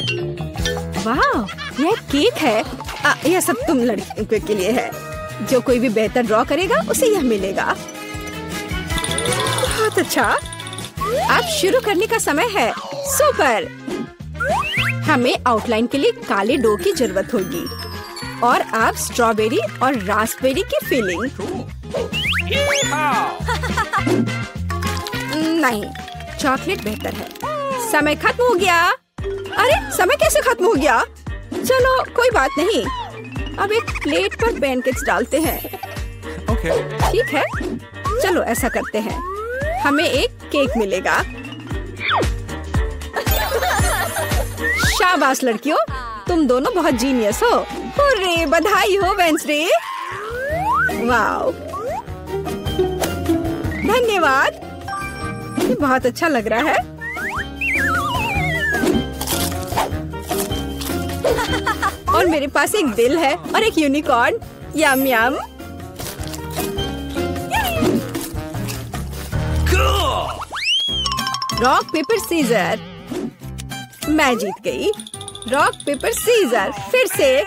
वाह, यह केक है। यह सब तुम लड़कियों के लिए है। जो कोई भी बेहतर ड्रॉ करेगा उसे यह मिलेगा। बहुत अच्छा। अब शुरू करने का समय है। सुपर। हमें आउटलाइन के लिए काले डो की जरूरत होगी और अब स्ट्रॉबेरी और रास्पबेरी की फिलिंग। नहीं, चॉकलेट बेहतर है। समय खत्म हो गया। अरे, समय कैसे खत्म हो गया? चलो कोई बात नहीं, अब एक प्लेट पर पैनकेक्स डालते हैं। ठीक है, चलो ऐसा करते हैं। हमें एक केक मिलेगा। शाबाश लड़कियों, तुम दोनों बहुत जीनियस हो। हुर्रे, बधाई हो वेंसडे। वाओ, धन्यवाद। ये बहुत अच्छा लग रहा है। और मेरे पास एक दिल है और एक unicorn. Yum yum. Rock paper scissor. मैं जीत गई। Rock paper scissor. फिर से।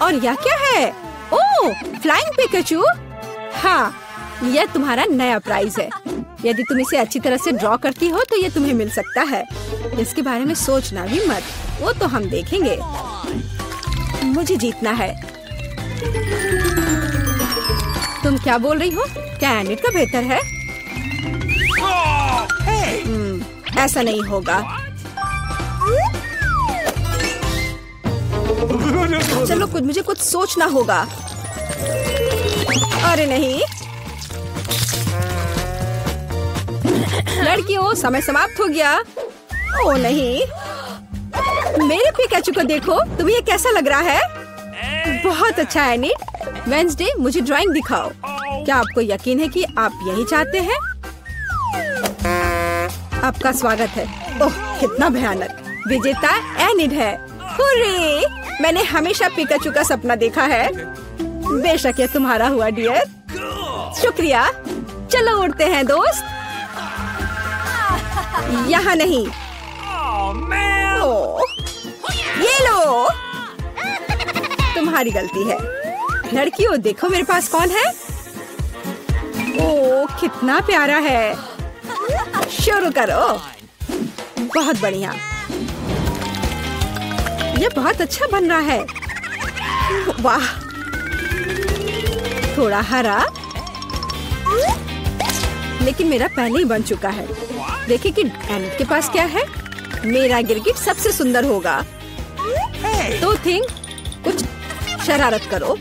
और यह क्या है? Oh, flying Pikachu. हाँ, यह तुम्हारा नया प्राइज है। यदि तुम इसे अच्छी तरह से ड्रॉ करती हो तो यह तुम्हें मिल सकता है। इसके बारे में सोचना भी मत, वो तो हम देखेंगे। मुझे जीतना है। तुम क्या बोल रही हो? क्या एनिट का बेहतर है? ऐसा नहीं होगा। चलो मुझे कुछ सोचना होगा। अरे नहीं, लड़कियों, समय समाप्त हो गया। ओ नहीं, मेरे पिकाचू को देखो। तुम्हें ये कैसा लग रहा है? बहुत अच्छा है एनिट। वेंसडे, मुझे ड्राइंग दिखाओ। क्या आपको यकीन है कि आप यही चाहते हैं? आपका स्वागत है। ओह, कितना भयानक। विजेता एनिट है। हुर्रे, मैंने हमेशा पिकाचू का सपना देखा है। बेशक ये तुम्हारा हुआ डियर। शुक्रिया। चलो उड़ते हैं दोस्त। यहाँ नहीं। ओह, ये लो। तुम्हारी गलती है। लड़कियों, देखो मेरे पास कौन है। ओह, कितना प्यारा है। शुरू करो। बहुत बढ़िया। ये बहुत अच्छा बन रहा है। वाह, थोड़ा हरा, लेकिन मेरा पहले ही बन चुका है। देखिए कि एनिट के पास क्या है। मेरा गिरगिट सबसे सुंदर होगा। तो थिंक, कुछ शरारत करो।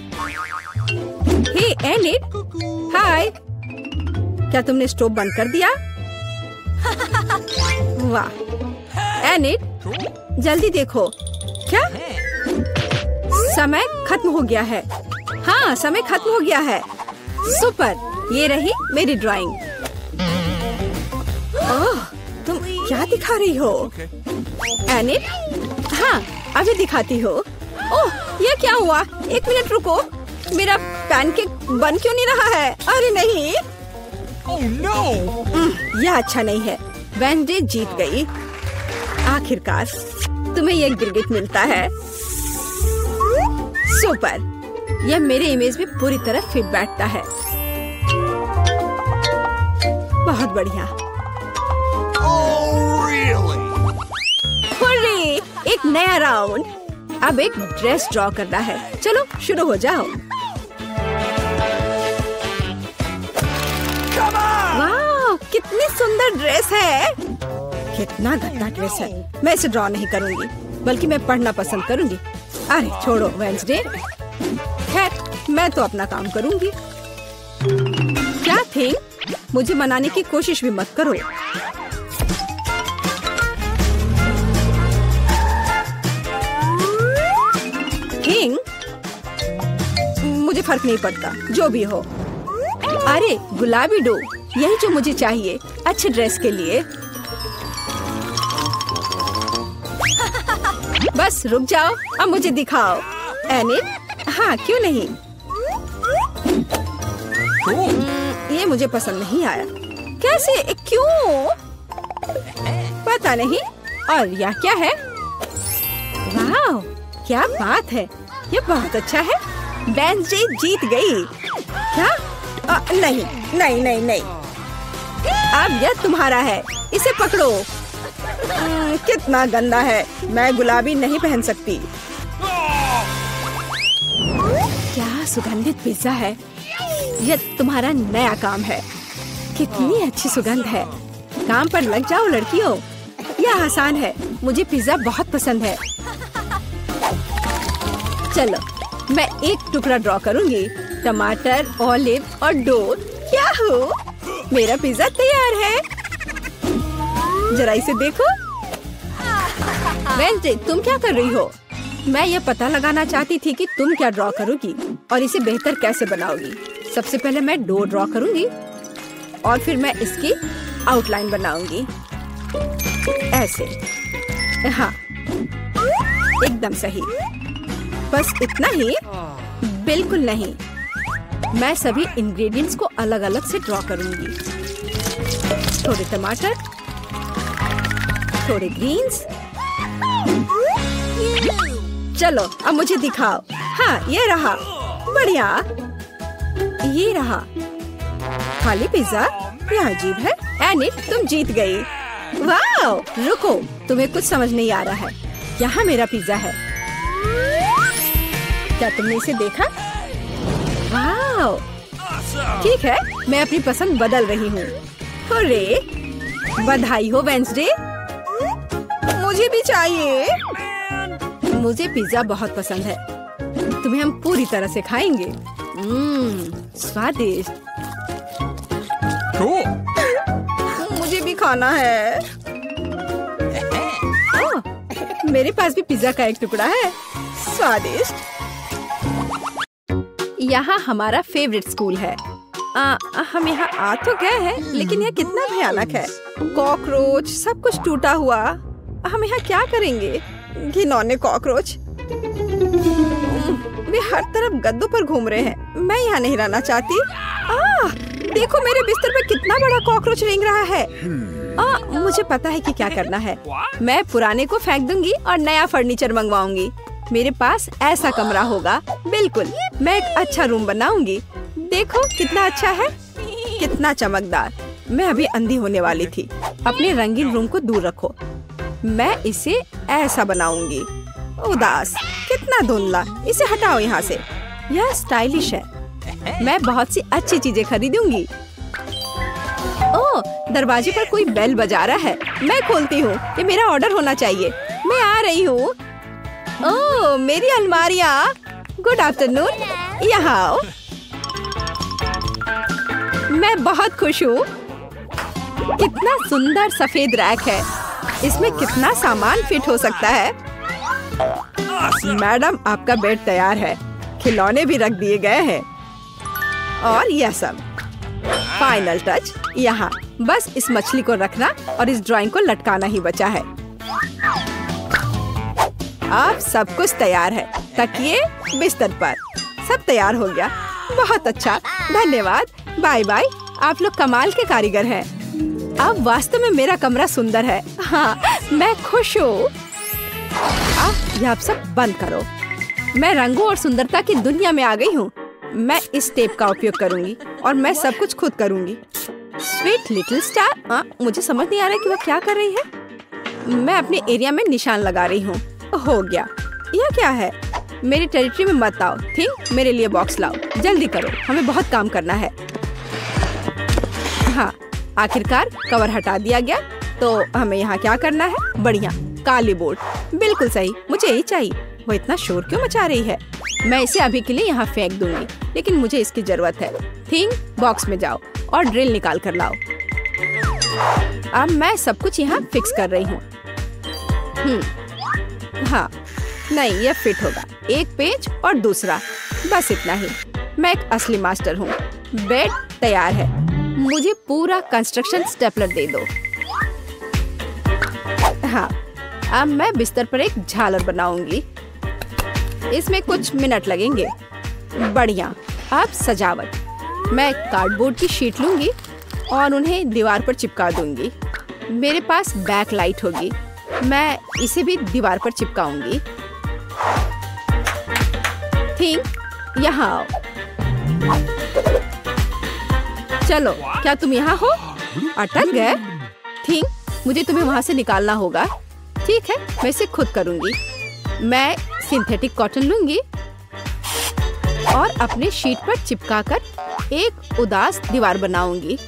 हे एनिट, हाय। क्या तुमने स्टोव बंद कर दिया? वाह एनिट, जल्दी देखो। क्या? समय खत्म हो गया है। हाँ, समय खत्म हो गया है। सुपर, ये रही मेरी ड्राइंग। ओह, तुम क्या दिखा रही हो एनिट? हाँ, अभी दिखाती हो। ओह, ये क्या हुआ? एक मिनट रुको। मेरा पैनकेक बन क्यों नहीं रहा है? अरे नहीं। Oh no! यह अच्छा नहीं है। वेंसडे जीत गई। आखिरकार तुम्हें यह गिरगिट मिलता है। सुपर, यह मेरे इमेज में पूरी तरह फिट बैठता है। बहुत बढ़िया। Oh really? हुर्रे, एक नया राउंड। अब एक ड्रेस ड्रॉ करना है। चलो शुरू हो जाओ। वाह, कितनी सुंदर ड्रेस है। कितना गंदा ड्रेस है। मैं इसे ड्रॉ नहीं करूंगी, बल्कि मैं पढ़ना पसंद करूंगी। अरे छोड़ो वेंसडे। खैर, मैं तो अपना काम करूंगी। क्या थिंक, मुझे मनाने की कोशिश भी मत करो। थिंक, मुझे फर्क नहीं पड़ता, जो भी हो। अरे गुलाबी डो, यही जो मुझे चाहिए अच्छे ड्रेस के लिए। बस रुक जाओ, अब मुझे दिखाओ एनिट। हाँ, क्यों नहीं। ये मुझे पसंद नहीं आया। कैसे? क्यों? पता नहीं। और यह क्या है? वाह, क्या बात है, ये बहुत अच्छा है। वेडनेसडे जीत गई। क्या? नहीं नहीं नहीं नहीं, अब यह तुम्हारा है, इसे पकड़ो। कितना गंदा है, मैं गुलाबी नहीं पहन सकती। क्या सुगंधित पिज्जा है, यह तुम्हारा नया काम है। कितनी अच्छी सुगंध है, काम पर लग जाओ लड़कियों, यह आसान है। मुझे पिज्जा बहुत पसंद है। चलो मैं एक टुकड़ा ड्रॉ करूंगी, टमाटर, ऑलिव और डो। क्या हो, मेरा पिज्जा तैयार है। जरा इसे देखो। वेडनेसडे, तुम क्या कर रही हो? मैं ये पता लगाना चाहती थी कि तुम क्या ड्रॉ करोगी और इसे बेहतर कैसे बनाओगी। सबसे पहले मैं डो ड्रॉ करूंगी और फिर मैं इसकी आउटलाइन बनाऊंगी ऐसे। हाँ, एकदम सही। बस इतना ही? बिल्कुल नहीं, मैं सभी इंग्रेडिएंट्स को अलग अलग से ड्रॉ करूंगी। थोड़े टमाटर, थोड़े ग्रीन्स। चलो अब मुझे दिखाओ। हाँ, ये रहा, बढ़िया। ये रहा खाली पिज्जा, यह अजीब है। एनी, तुम जीत गई। वाह, रुको, तुम्हें कुछ समझ नहीं आ रहा है। यहाँ मेरा पिज्जा है, क्या तुमने इसे देखा? वाह, ठीक है, मैं अपनी पसंद बदल रही हूँ। अरे, बधाई हो वेडनेसडे, मुझे भी चाहिए। मुझे पिज्जा बहुत पसंद है, तुम्हें हम पूरी तरह से खाएंगे। स्वादिष्ट। मुझे भी खाना है। मेरे पास भी पिज्जा का एक टुकड़ा है, स्वादिष्ट। यहाँ हमारा फेवरेट स्कूल है। हम यहाँ आ तो गए हैं, लेकिन यह कितना भयानक है। कॉकरोच, सब कुछ टूटा हुआ। हम यहाँ क्या करेंगे? घिनौने कॉकरोच, वे हर तरफ गद्दों पर घूम रहे हैं। मैं यहाँ नहीं रहना चाहती। देखो मेरे बिस्तर पे कितना बड़ा कॉकरोच रेंग रहा है। मुझे पता है कि क्या करना है। मैं पुराने को फेंक दूंगी और नया फर्नीचर मंगवाऊंगी। मेरे पास ऐसा कमरा होगा। बिल्कुल, मैं एक अच्छा रूम बनाऊंगी। देखो कितना अच्छा है, कितना चमकदार। मैं अभी अंधी होने वाली थी। अपने रंगीन रूम को दूर रखो। मैं इसे ऐसा बनाऊंगी। उदास, कितना धुंधला, इसे हटाओ यहाँ से। यह स्टाइलिश है। मैं बहुत सी अच्छी चीजें खरीदूंगी। ओह, दरवाजे पर कोई बेल बजा रहा है। मैं खोलती हूँ, ये मेरा ऑर्डर होना चाहिए। मैं आ रही हूँ। ओह, मेरी अलमारियाँ। गुड आफ्टरनून, यहाँ आओ। मैं बहुत खुश हूँ। कितना सुंदर सफेद रैक है, इसमें कितना सामान फिट हो सकता है। मैडम, आपका बेड तैयार है। खिलौने भी रख दिए गए हैं और यह सब। फाइनल टच यहाँ। बस इस मछली को रखना और इस ड्राइंग को लटकाना ही बचा है। अब सब कुछ तैयार है। तकिए, बिस्तर पर, सब तैयार हो गया। बहुत अच्छा, धन्यवाद। बाय बाय, आप लोग कमाल के कारीगर हैं। अब वास्तव में मेरा कमरा सुंदर है। हाँ, मैं खुश हूँ। यह आप सब बंद करो। मैं रंगों और सुंदरता की दुनिया में आ गई हूँ। मैं इस टेप का उपयोग करूँगी और मैं सब कुछ खुद करूँगी। स्वीट लिटिल स्टार, मुझे समझ नहीं आ रहा कि वह क्या कर रही है। मैं अपने एरिया में निशान लगा रही हूँ। हो गया। यह क्या है? मेरी टेरिटरी में मत आओ। ठीक, मेरे लिए बॉक्स लाओ। जल्दी करो, हमें बहुत काम करना है। हाँ, आखिरकार कवर हटा दिया गया। तो हमें यहाँ क्या करना है? बढ़िया, काली बोर्ड। बिल्कुल सही, मुझे यही चाहिए। वो इतना शोर क्यों मचा रही है? मैं इसे अभी के लिए यहाँ फेंक दूंगी, लेकिन मुझे इसकी जरूरत है। थिंग, बॉक्स में जाओ और ड्रिल निकाल कर लाओ। अब मैं सब कुछ यहाँ फिक्स कर रही हूँ। हाँ, नहीं, यह फिट होगा। एक पेज और दूसरा, बस इतना ही। मैं एक असली मास्टर हूँ। बेड तैयार है। मुझे पूरा कंस्ट्रक्शन स्टेपलर दे दो। हाँ, अब मैं बिस्तर पर एक झालर बनाऊंगी। इसमें कुछ मिनट लगेंगे। बढ़िया। अब सजावट। मैं कार्डबोर्ड की शीट लूंगी और उन्हें दीवार पर चिपका दूंगी। मेरे पास बैक लाइट होगी। मैं इसे भी दीवार पर चिपकाऊंगी। थिंग यहाँ आओ। चलो, क्या तुम यहाँ हो? अटक गए? थिंग, मुझे तुम्हें वहाँ से निकालना होगा। ठीक है, मैं इसे खुद करूँगी। मैं सिंथेटिक कॉटन लूँगी और अपने शीट पर चिपकाकर एक उदास दीवार बनाऊंगी।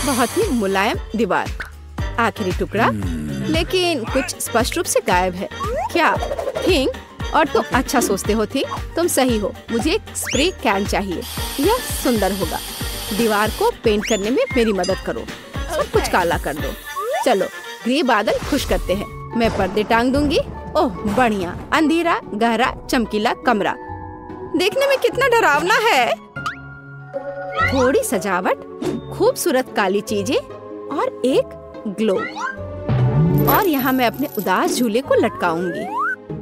बहुत ही मुलायम दीवार। आखिरी टुकड़ा, लेकिन कुछ स्पष्ट रूप से गायब है। क्या थिंग? और तुम अच्छा सोचते हो थी। तुम सही हो। मुझे एक स्प्रे कैन चाहिए। यह सुंदर होगा। दीवार को पेंट करने में मेरी मदद करो। सब कुछ काला कर दो। चलो, ग्रे बादल खुश करते हैं। मैं पर्दे टांग दूंगी। ओह बढ़िया, अंधेरा, गहरा, चमकीला कमरा। देखने में कितना डरावना है। थोड़ी सजावट, खूबसूरत काली चीजें और एक ग्लो। और यहाँ मैं अपने उदास झूले को लटकाऊंगी।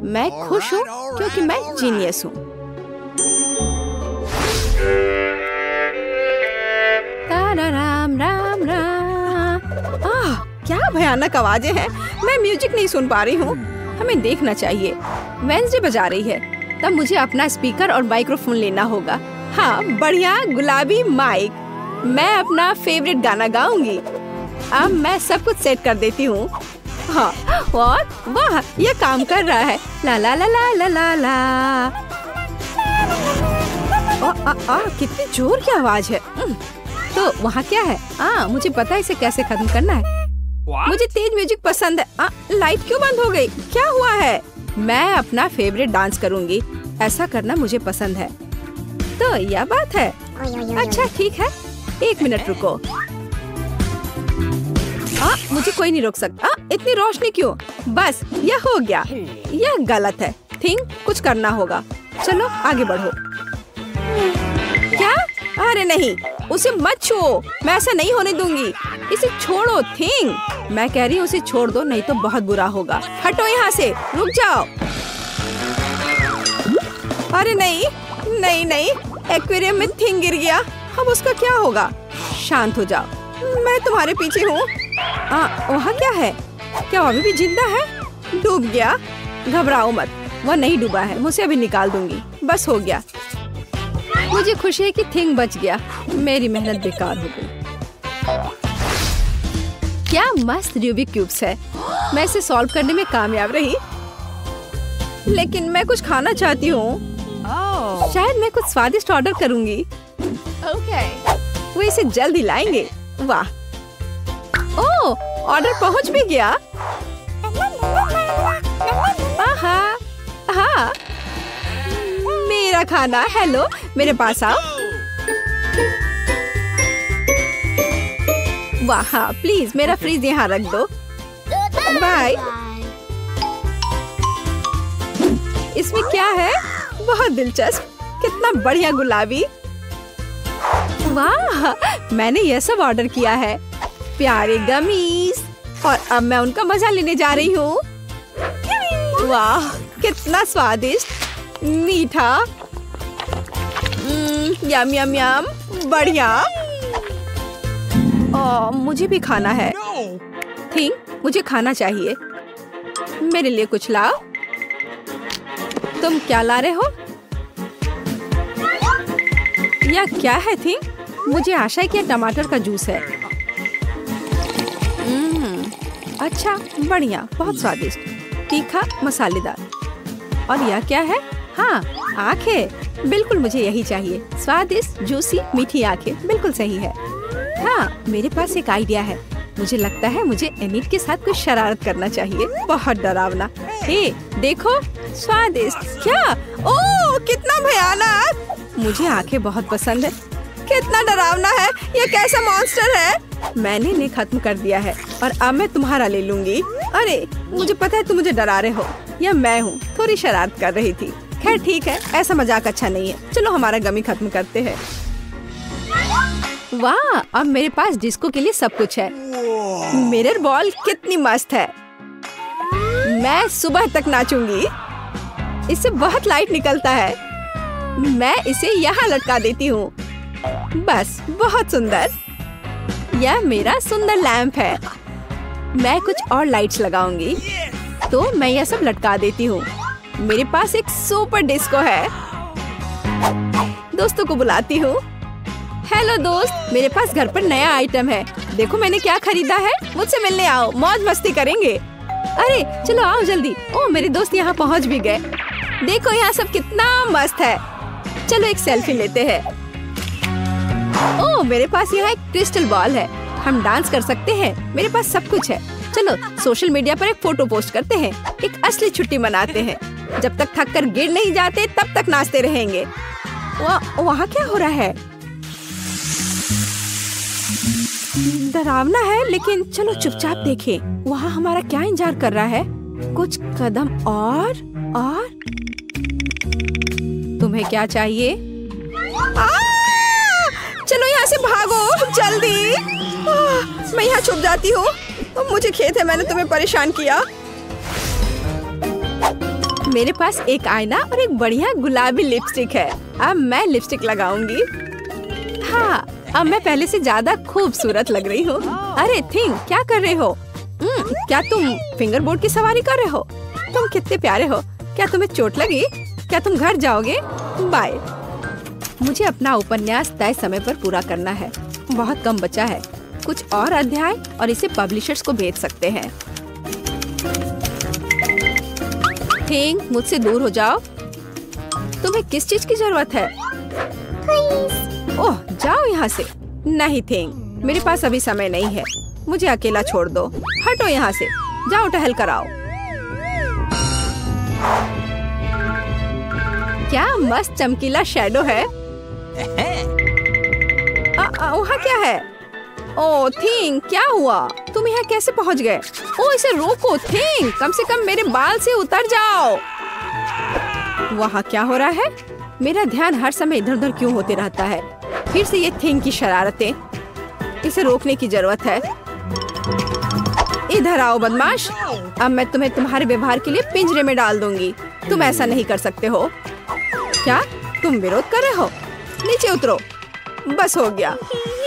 मैं खुश हूँ क्योंकि मैं जीनियस हूँ। राम राम राम। क्या भयानक आवाजें हैं। मैं म्यूजिक नहीं सुन पा रही हूँ। हमें देखना चाहिए। वेंसडे बजा रही है। तब मुझे अपना स्पीकर और माइक्रोफोन लेना होगा। हाँ, बढ़िया गुलाबी माइक। मैं अपना फेवरेट गाना गाऊंगी। अब मैं सब कुछ सेट कर देती हूँ। हाँ, और वाह, ये काम कर रहा है। ला ला ला ला ला ला ला। कितनी जोर की आवाज है। तो वहाँ क्या है? मुझे पता है इसे कैसे खत्म करना है। मुझे तेज म्यूजिक पसंद है। लाइट क्यों बंद हो गई? क्या हुआ है? मैं अपना फेवरेट डांस करूँगी। ऐसा करना मुझे पसंद है। तो यह बात है। अच्छा ठीक है, 1 मिनट रुको। मुझे कोई नहीं रोक सकता। इतनी रोशनी क्यों? बस यह हो गया। यह गलत है। थिंग, कुछ करना होगा। चलो आगे बढ़ो। क्या? अरे नहीं, उसे मत छुओ। मैं ऐसा नहीं होने दूंगी। इसे छोड़ो थिंग। मैं कह रही हूँ उसे छोड़ दो, नहीं तो बहुत बुरा होगा। हटो यहाँ से, रुक जाओ। अरे नहीं नहीं नहीं, एक्वेरियम में थिंग गिर गया। अब उसका क्या होगा? शांत हो जाओ, मैं तुम्हारे पीछे हूँ। वहाँ क्या है? क्या वो अभी भी जिंदा है? डूब गया? घबराओ मत, वह नहीं डूबा है। मुझे अभी निकाल दूंगी। बस हो गया। मुझे खुशी है कि थिंग बच गया। मेरी मेहनत बेकार हो गई। क्या मस्त रूबिक क्यूब्स है। मैं इसे सॉल्व करने में कामयाब रही। लेकिन मैं कुछ खाना चाहती हूँ। शायद मैं कुछ स्वादिष्ट ऑर्डर करूँगी। वो इसे जल्दी लाएंगे। वाह, ओह, ऑर्डर पहुँच भी गया। हाँ, मेरा खाना। हेलो, मेरे पास आओ। वाह, प्लीज मेरा फ्रिज यहाँ रख दो। बाय। इसमें क्या है? बहुत दिलचस्प। कितना बढ़िया गुलाबी। वाह, मैंने यह सब ऑर्डर किया है। प्यारे गमीज। और अब मैं उनका मजा लेने जा रही हूँ। वाह, कितना स्वादिष्ट, मीठा। यम यम यम, बढ़िया। मुझे भी खाना है। थिंग, मुझे खाना चाहिए। मेरे लिए कुछ लाओ। तुम क्या ला रहे हो? यह क्या है थिंग? मुझे आशा है कि यह टमाटर का जूस है। अच्छा, बढ़िया, बहुत स्वादिष्ट, तीखा, मसालेदार। और यह क्या है? हाँ, आंखें। बिल्कुल मुझे यही चाहिए। स्वादिष्ट, जूसी, मीठी आंखें। बिल्कुल सही है। हाँ, मेरे पास एक आइडिया है। मुझे लगता है मुझे एनिट के साथ कुछ शरारत करना चाहिए। बहुत डरावना। हे, देखो, स्वादिष्ट। क्या? ओह, कितना भयानक। मुझे आंखें बहुत पसंद है। कितना डरावना है। ये कैसा मॉन्स्टर है? मैंने इन्हें खत्म कर दिया है और अब मैं तुम्हारा ले लूंगी। अरे, मुझे पता है तुम मुझे डरा रहे हो। यह मैं हूँ, थोड़ी शरारत कर रही थी। खैर ठीक है, ऐसा मजाक अच्छा नहीं है। चलो हमारा गमी खत्म करते हैं। वाह, अब मेरे पास डिस्को के लिए सब कुछ है। मिरर बॉल कितनी मस्त है। मैं सुबह तक नाचूंगी। इससे बहुत लाइट निकलता है। मैं इसे यहाँ लटका देती हूँ। बस, बहुत सुंदर। यह मेरा सुंदर लैंप है। मैं कुछ और लाइट्स लगाऊंगी। तो मैं यह सब लटका देती हूँ। मेरे पास एक सुपर डिस्को है। दोस्तों को बुलाती हूँ। हेलो दोस्त, मेरे पास घर पर नया आइटम है। देखो मैंने क्या खरीदा है। मुझसे मिलने आओ, मौज मस्ती करेंगे। अरे चलो आओ जल्दी। ओ मेरे दोस्त यहाँ पहुँच भी गए। देखो यहाँ सब कितना मस्त है। चलो एक सेल्फी लेते हैं। ओ मेरे पास यहाँ एक क्रिस्टल बॉल है। हम डांस कर सकते हैं। मेरे पास सब कुछ है। चलो सोशल मीडिया पर एक फोटो पोस्ट करते हैं। एक असली छुट्टी मनाते हैं। जब तक थक कर गिर नहीं जाते तब तक नाचते रहेंगे। वहाँ क्या हो रहा है? डरावना है, लेकिन चलो चुपचाप देखें। वहाँ हमारा क्या इंतजार कर रहा है? कुछ कदम और तुम्हें क्या चाहिए? चलो यहाँ से भागो जल्दी। मैं यहाँ छुप जाती हूँ। मुझे खेद है मैंने तुम्हें परेशान किया। मेरे पास एक आईना और एक बढ़िया गुलाबी लिपस्टिक है। अब मैं लिपस्टिक लगाऊंगी। हाँ, अब मैं पहले से ज्यादा खूबसूरत लग रही हूँ। अरे थिंग, क्या कर रहे हो? क्या तुम फिंगर बोर्ड की सवारी कर रहे हो? तुम कितने प्यारे हो। क्या तुम्हें चोट लगी? क्या तुम घर जाओगे? बाय। मुझे अपना उपन्यास तय समय पर पूरा करना है। बहुत कम बचा है। कुछ और अध्याय और इसे पब्लिशर्स को भेज सकते हैं। थिंग, मुझसे दूर हो जाओ। तुम्हें किस चीज की जरूरत है? ओह, जाओ यहाँ से। नहीं थिंग, मेरे पास अभी समय नहीं है। मुझे अकेला छोड़ दो। हटो यहाँ से। जाओ टहल कर आओ। क्या मस्त चमकीला शैडो है। वहाँ क्या है? ओह थिंग, क्या हुआ? तुम यहाँ कैसे पहुँच गए? ओह इसे रोको थिंग, कम से कम मेरे बाल से उतर जाओ। वहाँ क्या हो रहा है? मेरा ध्यान हर समय इधर उधर क्यों होते रहता है? फिर से ये थिंग की शरारतें। इसे रोकने की जरूरत है। इधर आओ बदमाश। अब मैं तुम्हें तुम्हारे व्यवहार के लिए पिंजरे में डाल दूंगी। तुम ऐसा नहीं कर सकते हो। क्या तुम विरोध कर रहे हो? नीचे उतरो। बस हो गया।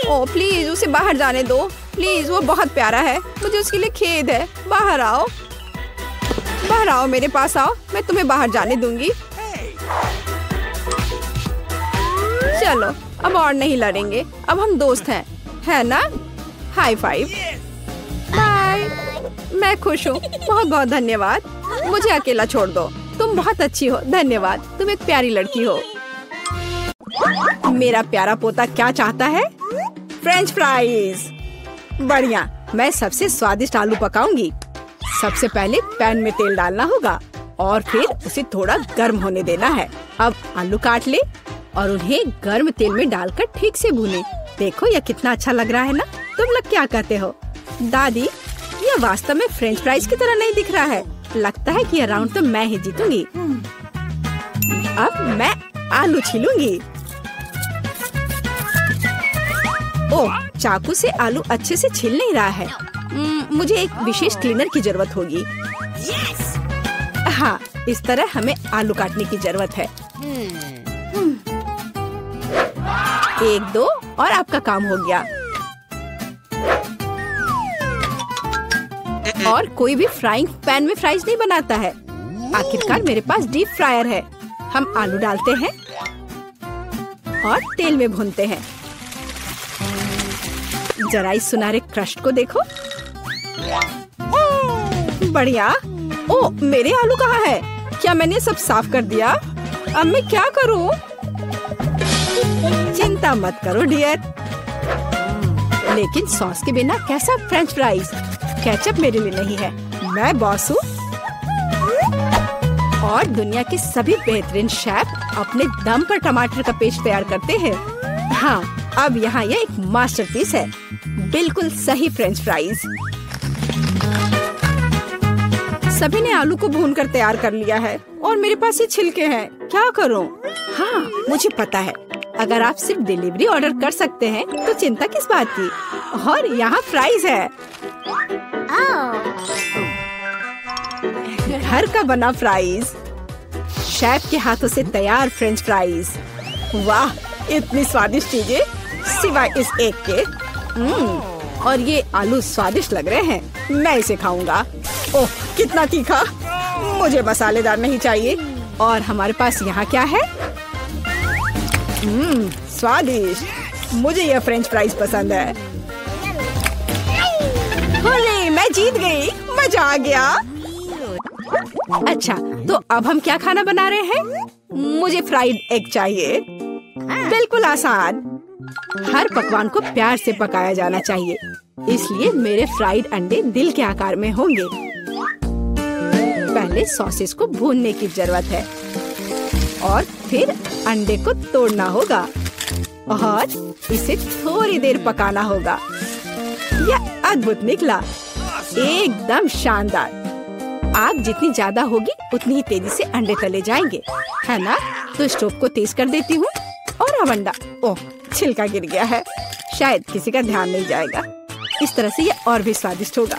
ओह प्लीज उसे बाहर जाने दो। प्लीज, वो बहुत प्यारा है। मुझे उसके लिए खेद है। बाहर आओ, बाहर आओ, मेरे पास आओ। मैं तुम्हें बाहर जाने दूंगी। चलो अब और नहीं लड़ेंगे। अब हम दोस्त हैं, है ना? High five. बाय। मैं खुश हूँ। बहुत बहुत धन्यवाद। मुझे अकेला छोड़ दो। तुम बहुत अच्छी हो। धन्यवाद। तुम एक प्यारी लड़की हो। मेरा प्यारा पोता क्या चाहता है? French fries. बढ़िया, मैं सबसे स्वादिष्ट आलू पकाऊंगी। सबसे पहले पैन में तेल डालना होगा और फिर उसे थोड़ा गर्म होने देना है। अब आलू काट ले और उन्हें गर्म तेल में डालकर ठीक से भूने। देखो यह कितना अच्छा लग रहा है ना? तुम लोग क्या कहते हो? दादी, यह वास्तव में फ्रेंच फ्राइज की तरह नहीं दिख रहा है। लगता है कि यह राउंड तो मैं ही जीतूंगी। अब मैं आलू छीलूंगी। ओह, चाकू से आलू अच्छे से छिल नहीं रहा है। मुझे एक विशेष क्लीनर की जरूरत होगी। हाँ, इस तरह हमें आलू काटने की जरूरत है। 1 2 और आपका काम हो गया। और कोई भी फ्राइंग पैन में फ्राइज नहीं बनाता है। आखिरकार मेरे पास डीप फ्रायर है। हम आलू डालते हैं और तेल में भूनते हैं। जरा इस सुनहरे क्रस्ट को देखो। बढ़िया। ओ, मेरे आलू कहाँ है? क्या मैंने सब साफ कर दिया? अब मैं क्या करूं? चिंता मत करो डियर। लेकिन सॉस के बिना कैसा फ्रेंच फ्राइज? केचप मेरे लिए नहीं है। मैं बॉस हूँ और दुनिया के सभी बेहतरीन शेफ अपने दम पर टमाटर का पेस्ट तैयार करते हैं। हाँ, अब यहाँ यह एक मास्टरपीस है। बिल्कुल सही फ्रेंच फ्राइज। सभी ने आलू को भूनकर तैयार कर लिया है और मेरे पास ये छिलके हैं। क्या करूं? हाँ, मुझे पता है। अगर आप सिर्फ डिलीवरी ऑर्डर कर सकते हैं तो चिंता किस बात की। और यहाँ फ्राइज है। घर का बना फ्राइज, शेफ के हाथों से तैयार फ्रेंच फ्राइज। वाह, इतनी स्वादिष्ट चीजें सिवाय इस एक के। और ये आलू स्वादिष्ट लग रहे हैं। मैं इसे खाऊंगा। ओह, कितना तीखा। मुझे मसालेदार नहीं चाहिए। और हमारे पास यहाँ क्या है? स्वादिष्ट। मुझे यह फ्रेंच फ्राइज पसंद है। होले, मैं जीत गई। मजा आ गया। अच्छा, तो अब हम क्या खाना बना रहे हैं? मुझे फ्राइड एग चाहिए। बिल्कुल आसान। हर पकवान को प्यार से पकाया जाना चाहिए, इसलिए मेरे फ्राइड अंडे दिल के आकार में होंगे। पहले सॉसेस को भूनने की जरूरत है और फिर अंडे को तोड़ना होगा और इसे थोड़ी देर पकाना होगा। यह अद्भुत निकला, एकदम शानदार। आग जितनी ज्यादा होगी उतनी ही तेजी से अंडे तले जाएंगे, है ना? तो स्टोव को तेज कर देती हूँ और अब अंडा, ओह छिलका गिर गया है, शायद किसी का ध्यान नहीं जाएगा। इस तरह से यह और भी स्वादिष्ट होगा।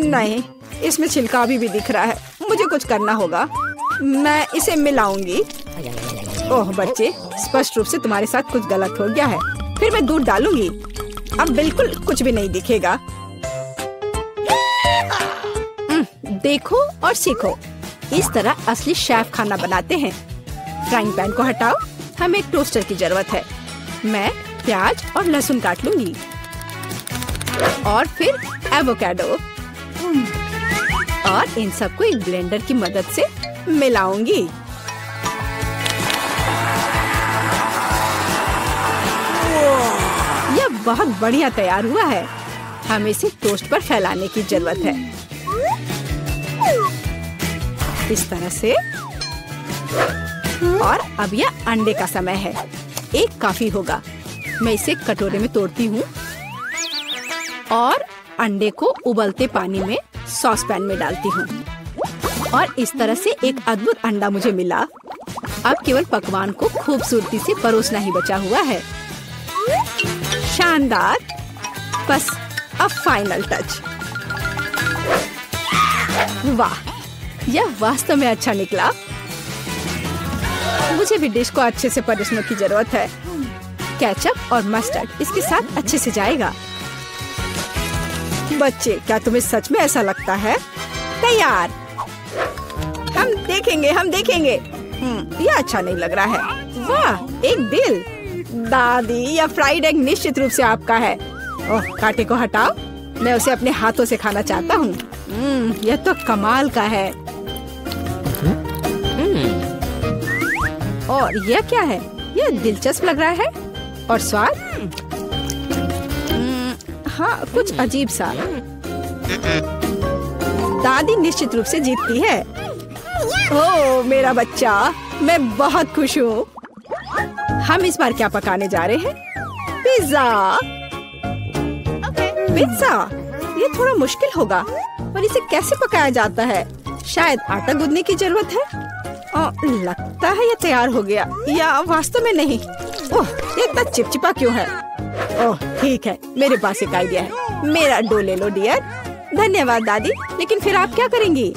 नहीं, इसमें छिलका अभी भी दिख रहा है। मुझे कुछ करना होगा। मैं इसे मिलाऊंगी। ओह बच्चे, स्पष्ट रूप से तुम्हारे साथ कुछ गलत हो गया है। फिर मैं दूध डालूंगी। अब बिल्कुल कुछ भी नहीं दिखेगा। देखो और सीखो, इस तरह असली शेफ खाना बनाते हैं। फ्राइंग पैन को हटाओ, हमें एक टोस्टर की जरूरत है। मैं प्याज और लहसुन काट लूंगी और फिर एवोकाडो और इन सबको एक ब्लेंडर की मदद से मिलाऊंगी। यह बहुत बढ़िया तैयार हुआ है। हमें इसे टोस्ट पर फैलाने की जरूरत है, इस तरह से। और अब यह अंडे का समय है। एक काफी होगा। मैं इसे कटोरे में तोड़ती हूँ और अंडे को उबलते पानी में सॉस पैन में डालती हूँ और इस तरह से एक अद्भुत अंडा मुझे मिला। अब केवल पकवान को खूबसूरती से परोसना ही बचा हुआ है। शानदार। बस अब फाइनल टच। वाह, यह वास्तव में अच्छा निकला। मुझे भी डिश को अच्छे से परोसने की जरूरत है। केचप और मस्टर्ड इसके साथ अच्छे से जाएगा। बच्चे, क्या तुम्हें सच में ऐसा लगता है? तैयार। हम देखेंगे, हम देखेंगे। यह अच्छा नहीं लग रहा है। वाह, एक दिल। दादी, यह फ्राइड एग निश्चित रूप से आपका है। ओह, कांटे को हटाओ। मैं उसे अपने हाथों से खाना चाहता हूँ। यह तो कमाल का है। और यह क्या है? यह दिलचस्प लग रहा है। और स्वाद? हाँ, कुछ अजीब सा। दादी निश्चित रूप से जीतती है। ओह मेरा बच्चा, मैं बहुत खुश हूँ। हम इस बार क्या पकाने जा रहे हैं? पिज्जा। पिज्जा, ये थोड़ा मुश्किल होगा। और इसे कैसे पकाया जाता है? शायद आटा गूंदने की जरूरत है। लगता है ये तैयार हो गया, या वास्तव में नहीं। ओह, ये इतना चिपचिपा क्यों है? ओह ठीक है, मेरे पास एक आइडिया है। मेरा डो ले लो डियर। धन्यवाद दादी। लेकिन फिर आप क्या करेंगी?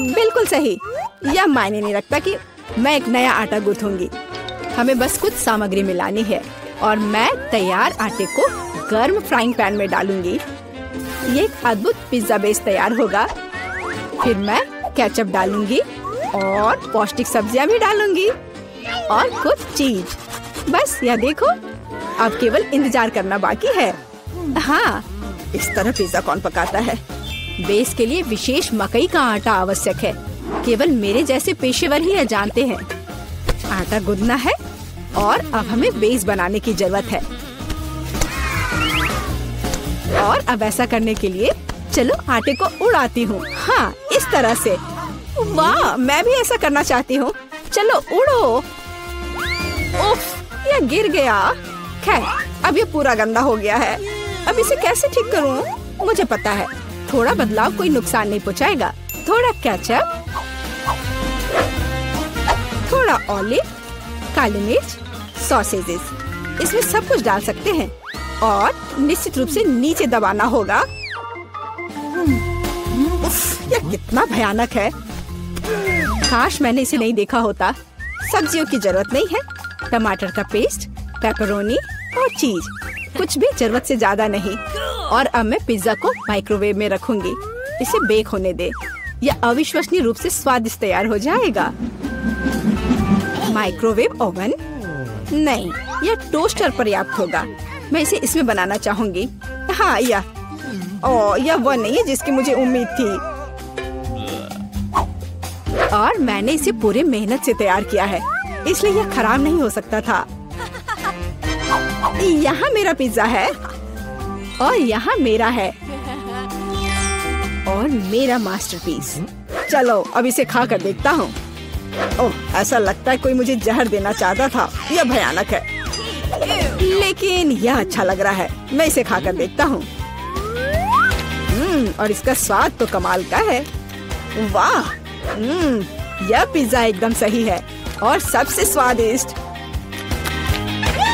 बिल्कुल सही। यह मायने नहीं रखता कि मैं एक नया आटा गूंथूंगी। हमें बस कुछ सामग्री मिलानी है और मैं तैयार आटे को गर्म फ्राइंग पैन में डालूंगी। ये एक अद्भुत पिज्जा बेस तैयार होगा। फिर मैं केचप डालूंगी और पौष्टिक सब्जियां भी डालूंगी और कुछ चीज। बस यह देखो, अब केवल इंतजार करना बाकी है। हाँ, इस तरह पिज्जा कौन पकाता है? बेस के लिए विशेष मकई का आटा आवश्यक है। केवल मेरे जैसे पेशेवर ही यह जानते हैं। आटा गूंदना है और अब हमें बेस बनाने की जरूरत है। और अब ऐसा करने के लिए चलो आटे को उड़ाती हूँ। हाँ, इस तरह से। वाह, मैं भी ऐसा करना चाहती हूँ। चलो उड़ो। उफ, यह गिर गया। खैर, अब ये पूरा गंदा हो गया है। अब इसे कैसे ठीक करूँ? मुझे पता है, थोड़ा बदलाव कोई नुकसान नहीं पहुँचाएगा। थोड़ा केचप, थोड़ा ऑलिव, काली मिर्च, सॉसेजेस, इसमें सब कुछ डाल सकते हैं और निश्चित रूप से नीचे दबाना होगा। उफ, यह कितना भयानक है। काश मैंने इसे नहीं देखा होता। सब्जियों की जरूरत नहीं है। टमाटर का पेस्ट, पेपरोनी और चीज, कुछ भी जरूरत से ज्यादा नहीं। और अब मैं पिज्जा को माइक्रोवेव में रखूंगी। इसे बेक होने दे। यह अविश्वसनीय रूप से स्वादिष्ट तैयार हो जाएगा। माइक्रोवेव ओवन नहीं, यह टोस्टर पर्याप्त होगा। मैं इसे इसमें बनाना चाहूंगी। हाँ, यह वो नहीं है जिसकी मुझे उम्मीद थी। और मैंने इसे पूरे मेहनत से तैयार किया है, इसलिए यह खराब नहीं हो सकता था। यहाँ मेरा पिज्जा है और यहाँ मेरा है और मेरा मास्टरपीस। चलो अब इसे खा कर देखता हूँ। ओह, ऐसा लगता है कोई मुझे जहर देना चाहता था। यह भयानक है, लेकिन यह अच्छा लग रहा है। मैं इसे खा कर देखता हूँ। और इसका स्वाद तो कमाल का है। वाह, यह पिज्जा एकदम सही है और सबसे स्वादिष्ट।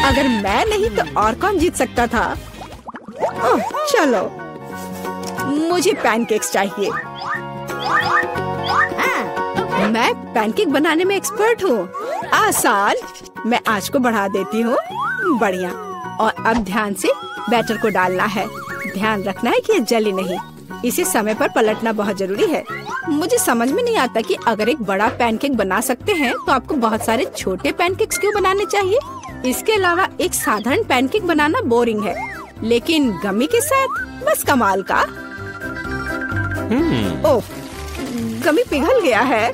अगर मैं नहीं तो और कौन जीत सकता था? ओह, चलो मुझे पैनकेक्स चाहिए। मैं पैनकेक बनाने में एक्सपर्ट हूँ। आसान। मैं आंच को बढ़ा देती हूँ। बढ़िया। और अब ध्यान से बैटर को डालना है। ध्यान रखना है कि ये जले नहीं। इसे समय पर पलटना बहुत जरूरी है। मुझे समझ में नहीं आता कि अगर एक बड़ा पैनकेक बना सकते हैं तो आपको बहुत सारे छोटे पैनकेक्स क्यों बनाने चाहिए। इसके अलावा एक साधारण पैनकेक बनाना बोरिंग है, लेकिन गमी के साथ बस कमाल का। ओह, गमी पिघल गया है।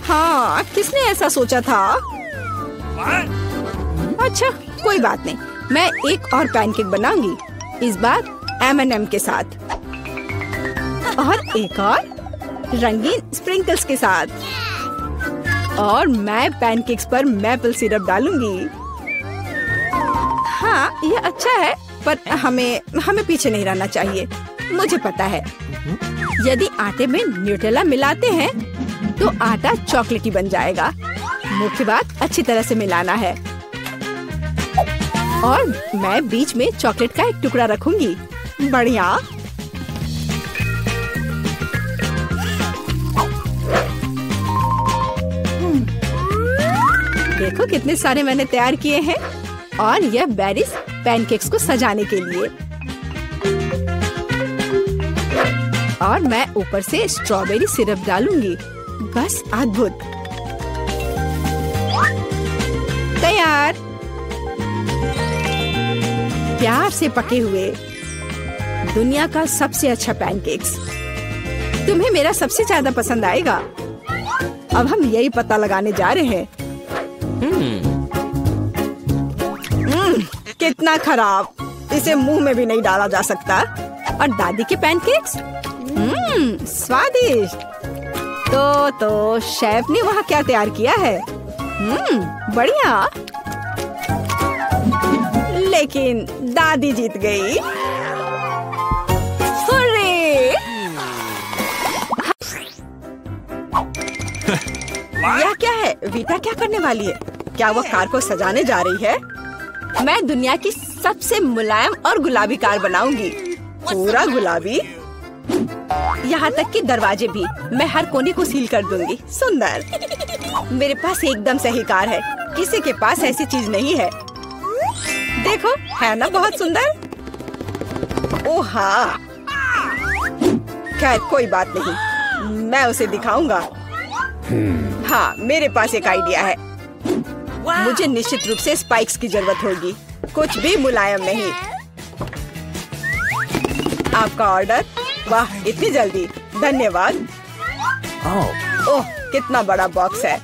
हाँ, किसने ऐसा सोचा था? अच्छा, कोई बात नहीं। मैं एक और पैनकेक बनाऊंगी, इस बार M&M के साथ और एक और रंगीन स्प्रिंकल्स के साथ। और मैं पैनकेक्स पर मैपल सिरप डालूंगी। हाँ, यह अच्छा है, पर हमें पीछे नहीं रहना चाहिए। मुझे पता है, यदि आटे में न्यूटेला मिलाते हैं तो आटा चॉकलेटी बन जाएगा। मुख्य बात अच्छी तरह से मिलाना है। और मैं बीच में चॉकलेट का एक टुकड़ा रखूंगी। बढ़िया। देखो कितने सारे मैंने तैयार किए हैं। और यह बेरीज पैनकेक्स को सजाने के लिए। और मैं ऊपर से स्ट्रॉबेरी सिरप डालूंगी। बस अद्भुत। तैयार। प्यार से पके हुए दुनिया का सबसे अच्छा पैनकेक्स। तुम्हें मेरा सबसे ज्यादा पसंद आएगा। अब हम यही पता लगाने जा रहे हैं। कितना खराब। इसे मुंह में भी नहीं डाला जा सकता। और दादी के पैनकेक्स स्वादिष्ट। तो शेफ ने वहाँ क्या तैयार किया है? बढ़िया। लेकिन दादी जीत गई। हुर्रे! यह क्या है? वीटा क्या करने वाली है? क्या वो कार को सजाने जा रही है? मैं दुनिया की सबसे मुलायम और गुलाबी कार बनाऊंगी। पूरा गुलाबी। यहाँ तक कि दरवाजे भी। मैं हर कोने को सील कर दूंगी। सुंदर। मेरे पास एकदम सही कार है। किसी के पास ऐसी चीज नहीं है। देखो, है ना बहुत सुंदर? ओह हाँ। खैर कोई बात नहीं, मैं उसे दिखाऊंगा। हाँ, मेरे पास एक आइडिया है। मुझे निश्चित रूप से स्पाइक्स की जरूरत होगी। कुछ भी मुलायम नहीं। आपका ऑर्डर। वाह, इतनी जल्दी। धन्यवाद। ओह, कितना बड़ा बॉक्स है।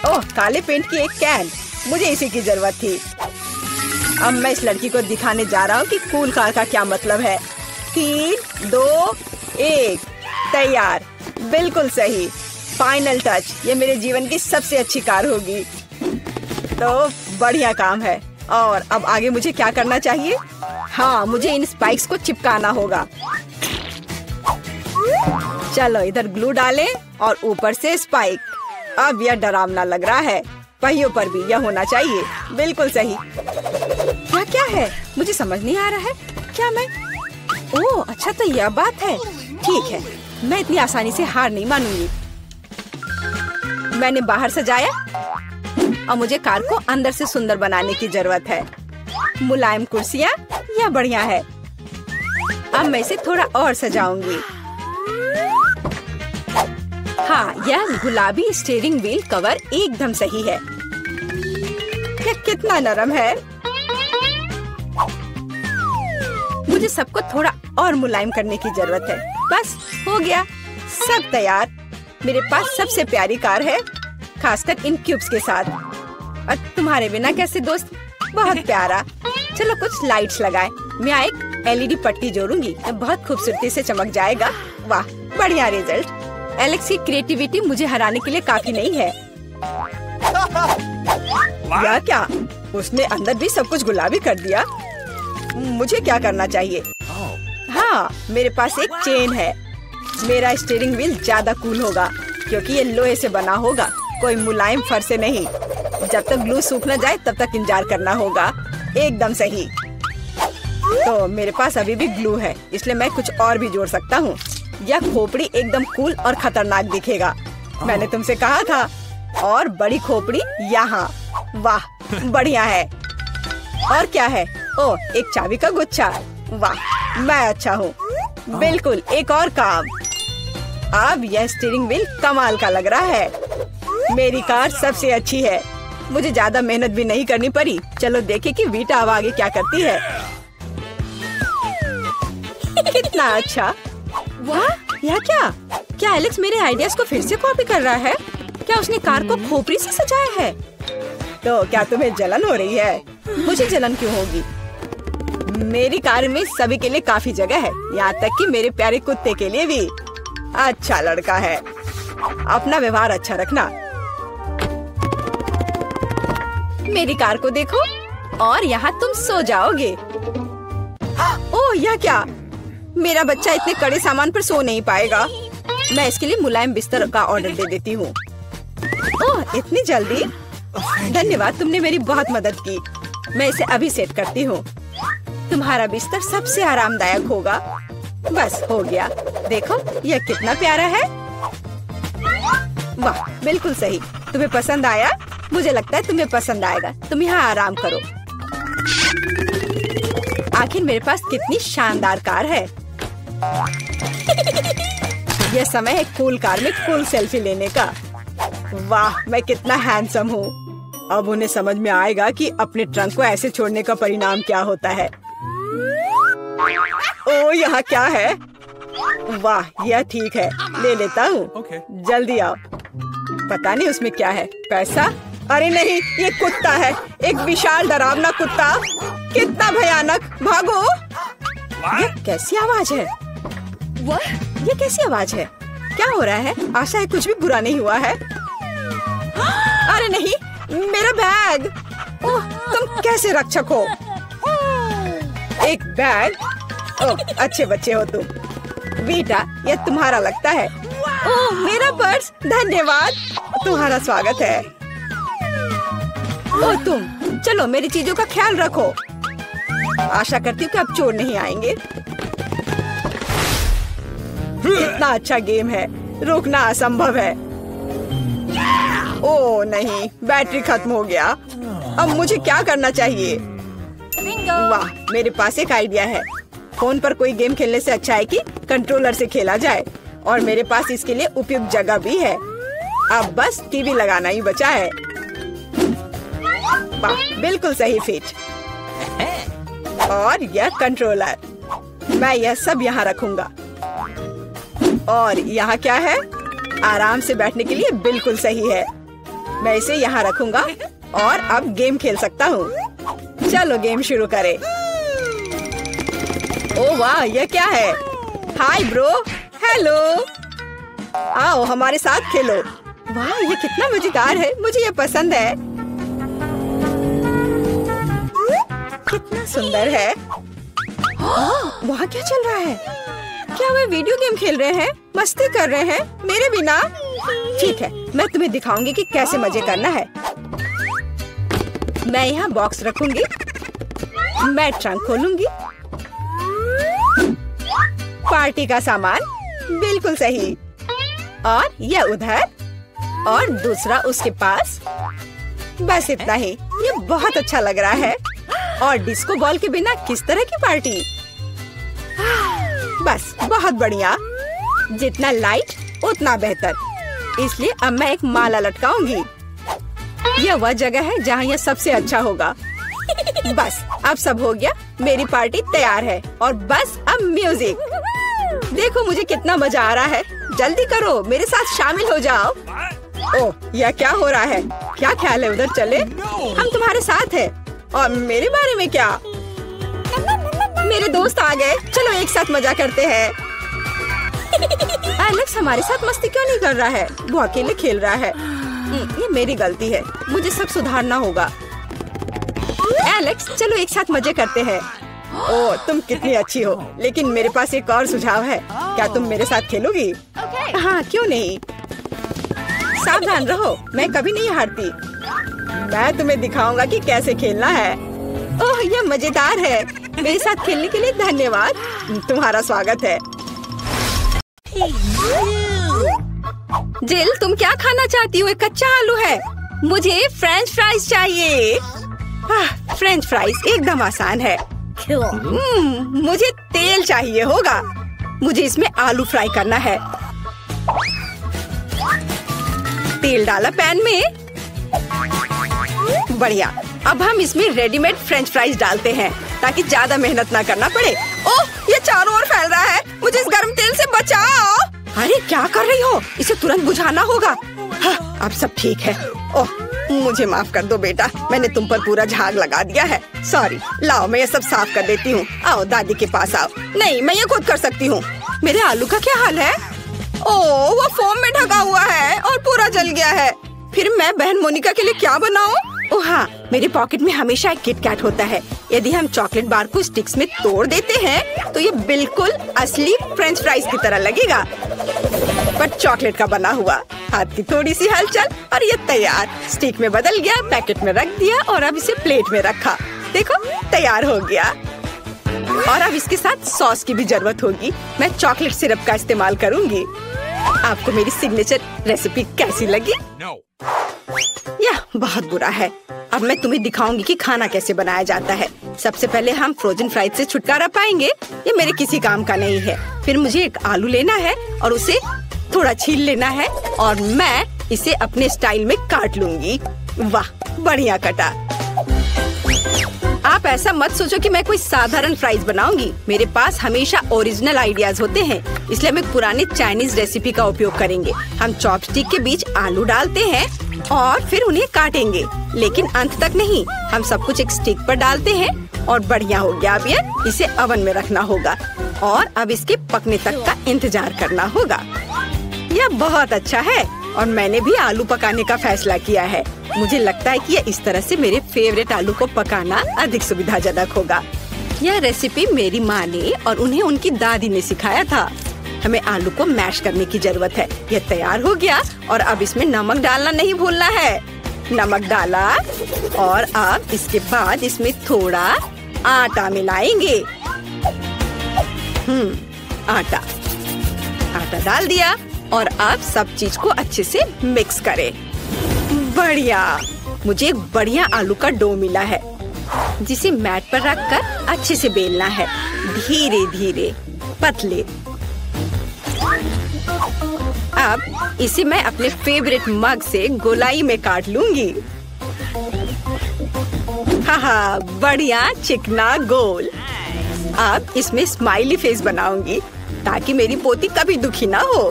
ओह, काले पेंट की एक कैन। मुझे इसी की जरूरत थी। अब मैं इस लड़की को दिखाने जा रहा हूँ कि कूल कार का क्या मतलब है। 3, 2, 1 तैयार। बिल्कुल सही। Final touch. ये मेरे जीवन की सबसे अच्छी कार होगी। तो बढ़िया काम है। और अब आगे मुझे क्या करना चाहिए? हाँ, मुझे इन स्पाइक्स को चिपकाना होगा। चलो इधर ग्लू डालें और ऊपर से स्पाइक। अब यह डरावना लग रहा है। पहियों पर भी यह होना चाहिए। बिल्कुल सही। क्या है? मुझे समझ नहीं आ रहा है। क्या मैं? ओह अच्छा, तो यह बात है। ठीक है, मैं इतनी आसानी से हार नहीं मानूंगी। मैंने बाहर सजाया और मुझे कार को अंदर से सुंदर बनाने की जरूरत है। मुलायम कुर्सियाँ, यह बढ़िया है। अब मैं इसे थोड़ा और सजाऊंगी। हाँ, यह गुलाबी स्टीयरिंग व्हील कवर एकदम सही है। यह कितना नरम है। मुझे सबको थोड़ा और मुलायम करने की जरूरत है। बस हो गया, सब तैयार। मेरे पास सबसे प्यारी कार है, खासकर इन क्यूब्स के साथ। और तुम्हारे बिना कैसे दोस्त, बहुत प्यारा। चलो कुछ लाइट्स लगाएं। मैं एक LED पट्टी जोड़ूंगी, बहुत खूबसूरती से चमक जाएगा। वाह, बढ़िया रिजल्ट। एलेक्स की क्रिएटिविटी मुझे हराने के लिए काफी नहीं है। या क्या? उसने अंदर भी सब कुछ गुलाबी कर दिया। मुझे क्या करना चाहिए? हाँ, मेरे पास एक चेन है। मेरा स्टीयरिंग व्हील ज्यादा कूल होगा क्योंकि ये लोहे से बना होगा, कोई मुलायम फर से नहीं। जब तक ग्लू सूख न जाए तब तक इंतजार करना होगा। एकदम सही। तो मेरे पास अभी भी ग्लू है, इसलिए मैं कुछ और भी जोड़ सकता हूँ। यह खोपड़ी एकदम कूल और खतरनाक दिखेगा। मैंने तुमसे कहा था। और बड़ी खोपड़ी यहाँ। वाह, बढ़िया है। और क्या है? ओह, एक चाबी का गुच्छा। वाह, मैं अच्छा हूँ। बिल्कुल, एक और काम। अब यह स्टीयरिंग व्हील कमाल का लग रहा है। मेरी कार सबसे अच्छी है। मुझे ज्यादा मेहनत भी नहीं करनी पड़ी। चलो देखें कि वीटा अब आगे क्या करती है। कितना अच्छा। वाह, यह क्या? क्या एलेक्स मेरे आइडियाज को फिर से कॉपी कर रहा है? क्या उसने कार को खोपड़ी से सजाया है? तो क्या तुम्हें जलन हो रही है? मुझे जलन क्यों होगी? मेरी कार में सभी के लिए काफी जगह है, यहाँ तक कि मेरे प्यारे कुत्ते के लिए भी। अच्छा लड़का है। अपना व्यवहार अच्छा रखना। मेरी कार को देखो, और यहाँ तुम सो जाओगे। ओह, यह क्या? मेरा बच्चा इतने कड़े सामान पर सो नहीं पाएगा। मैं इसके लिए मुलायम बिस्तर का ऑर्डर दे देती हूँ। ओह, इतनी जल्दी? धन्यवाद, तुमने मेरी बहुत मदद की। मैं इसे अभी सेट करती हूँ। तुम्हारा बिस्तर सबसे आरामदायक होगा। बस हो गया। देखो, यह कितना प्यारा है। वाह, बिल्कुल सही। तुम्हें पसंद आया? मुझे लगता है तुम्हें पसंद आएगा। तुम यहाँ आराम करो। आखिर मेरे पास कितनी शानदार कार है। यह समय है कूल कार में कूल सेल्फी लेने का। वाह, मैं कितना हैंडसम हूँ। अब उन्हें समझ में आएगा कि अपने ट्रंक को ऐसे छोड़ने का परिणाम क्या होता है। ओह, यहाँ क्या है? वाह, यह ठीक है, ले लेता हूँ। जल्दी आओ। पता नहीं उसमें क्या है। पैसा? अरे नहीं, ये कुत्ता है। एक विशाल डरावना कुत्ता। कितना भयानक। भागो। ये कैसी आवाज है? ये कैसी आवाज है? क्या हो रहा है? आशा है कुछ भी बुरा नहीं हुआ है। अरे नहीं, मेरा बैग। ओह, तुम कैसे रक्षक हो? एक बैग? ओह, अच्छे बच्चे हो तुम। वीटा, यह तुम्हारा लगता है। ओह, मेरा पर्स। धन्यवाद, तुम्हारा स्वागत है। ओह, तुम चलो, मेरी चीजों का ख्याल रखो। आशा करती हूँ कि अब चोर नहीं आएंगे। कितना अच्छा गेम है, रोकना असंभव है। ओह नहीं, बैटरी खत्म हो गया। अब मुझे क्या करना चाहिए? वाह, मेरे पास एक आइडिया है। फोन पर कोई गेम खेलने से अच्छा है कि कंट्रोलर से खेला जाए। और मेरे पास इसके लिए उपयुक्त जगह भी है। अब बस टीवी लगाना ही बचा है। वाह, बिल्कुल सही फिट। और यह कंट्रोलर, मैं यह सब यहाँ रखूंगा। और यहाँ क्या है? आराम से बैठने के लिए बिल्कुल सही है। मैं इसे यहाँ रखूंगा और अब गेम खेल सकता हूँ। चलो गेम शुरू करें। ओह वाह, यह क्या है? Hi bro. हेलो, आओ हमारे साथ खेलो। वाह, ये कितना मजेदार है। मुझे ये पसंद है। कितना सुंदर है। वहाँ क्या चल रहा है? क्या वे वीडियो गेम खेल रहे हैं? मस्ती कर रहे हैं मेरे बिना? ठीक है, मैं तुम्हें दिखाऊंगी कि कैसे मजे करना है। मैं यहाँ बॉक्स रखूंगी। मैं ट्रंक खोलूंगी। पार्टी का सामान, बिल्कुल सही। और यह उधर और दूसरा उसके पास। बस इतना ही। ये बहुत अच्छा लग रहा है। और डिस्को बॉल के बिना किस तरह की पार्टी? बस बहुत बढ़िया। जितना लाइट उतना बेहतर। इसलिए अब मैं एक माला लटकाऊंगी। यह वह जगह है जहाँ यह सबसे अच्छा होगा। बस अब सब हो गया। मेरी पार्टी तैयार है और बस अब म्यूजिक। देखो मुझे कितना मजा आ रहा है। जल्दी करो, मेरे साथ शामिल हो जाओ। ओह, यह क्या हो रहा है? क्या ख्याल है उधर चले? हम तुम्हारे साथ हैं। और मेरे बारे में क्या? मेरे दोस्त आ गए, चलो एक साथ मजा करते हैं। एलेक्स हमारे साथ मस्ती क्यों नहीं कर रहा है? वो अकेले खेल रहा है। ये मेरी गलती है, मुझे सब सुधारना होगा। एलेक्स चलो एक साथ मजे करते हैं। ओह, तुम कितनी अच्छी हो, लेकिन मेरे पास एक और सुझाव है। क्या तुम मेरे साथ खेलोगी? हाँ, क्यों नहीं। सावधान रहो, मैं कभी नहीं हारती। मैं तुम्हें दिखाऊंगा कि कैसे खेलना है। ओह, यह मजेदार है। मेरे साथ खेलने के लिए धन्यवाद। तुम्हारा स्वागत है। जिल, तुम क्या खाना चाहती हो? एक कच्चा आलू है। मुझे फ्रेंच फ्राइज चाहिए। फ्रेंच फ्राइज एकदम आसान है। मुझे तेल चाहिए होगा। मुझे इसमें आलू फ्राई करना है। तेल डाला पैन में। बढ़िया। अब हम इसमें रेडीमेड फ्रेंच फ्राइज डालते हैं ताकि ज्यादा मेहनत ना करना पड़े। ओह, ये चारों ओर फैल रहा है। मुझे इस गर्म तेल से बचाओ। अरे क्या कर रही हो? इसे तुरंत बुझाना होगा। हाँ, अब सब ठीक है। ओह, मुझे माफ कर दो बेटा, मैंने तुम पर पूरा झाग लगा दिया है। सॉरी। लाओ मैं ये सब साफ कर देती हूँ। आओ दादी के पास आओ। नहीं, मैं ये खुद कर सकती हूँ। मेरे आलू का क्या हाल है? ओह, वो फोम में ढका हुआ है और पूरा जल गया है। फिर मैं बहन मोनिका के लिए क्या बनाऊं? ओह हाँ, मेरे पॉकेट में हमेशा एक किट कैट होता है। यदि हम चॉकलेट बार को स्टिक्स में तोड़ देते हैं तो ये बिल्कुल असली फ्रेंच फ्राइज की तरह लगेगा, पर चॉकलेट का बना हुआ। हाथ की थोड़ी सी हलचल और ये तैयार। स्टिक में बदल गया, पैकेट में रख दिया और अब इसे प्लेट में रखा। देखो तैयार हो गया। और अब इसके साथ सॉस की भी जरूरत होगी। मैं चॉकलेट सिरप का इस्तेमाल करूंगी। आपको मेरी सिग्नेचर रेसिपी कैसी लगी? यह बहुत बुरा है। अब मैं तुम्हें दिखाऊंगी कि खाना कैसे बनाया जाता है। सबसे पहले हम फ्रोजन फ्राइज से छुटकारा पाएंगे। ये मेरे किसी काम का नहीं है। फिर मुझे एक आलू लेना है और उसे थोड़ा छील लेना है और मैं इसे अपने स्टाइल में काट लूंगी। वाह, बढ़िया कटा। आप ऐसा मत सोचो कि मैं कोई साधारण फ्राइज बनाऊंगी। मेरे पास हमेशा ओरिजिनल आइडियाज होते हैं, इसलिए हम एक पुरानी चाइनीज रेसिपी का उपयोग करेंगे। हम चॉपस्टिक के बीच आलू डालते हैं और फिर उन्हें काटेंगे, लेकिन अंत तक नहीं। हम सब कुछ एक स्टिक पर डालते हैं और बढ़िया हो गया। अब ये इसे ओवन में रखना होगा और अब इसके पकने तक का इंतजार करना होगा। यह बहुत अच्छा है और मैंने भी आलू पकाने का फैसला किया है। मुझे लगता है कि यह इस तरह से मेरे फेवरेट आलू को पकाना अधिक सुविधाजनक होगा। यह रेसिपी मेरी माँ ने और उन्हें उनकी दादी ने सिखाया था। हमें आलू को मैश करने की जरूरत है। यह तैयार हो गया और अब इसमें नमक डालना नहीं भूलना है। नमक डाला और अब इसके बाद इसमें थोड़ा आटा मिलाएंगे। आटा डाल दिया और अब सब चीज को अच्छे से मिक्स करें। बढ़िया। मुझे एक बढ़िया आलू का डो मिला है जिसे मैट पर रखकर अच्छे से बेलना है। धीरे धीरे पतले। अब इसे मैं अपने फेवरेट मग से गोलाई में काट लूंगी। हाँ, बढ़िया चिकना गोल। अब इसमें स्माइली फेस बनाऊंगी ताकि मेरी पोती कभी दुखी ना हो।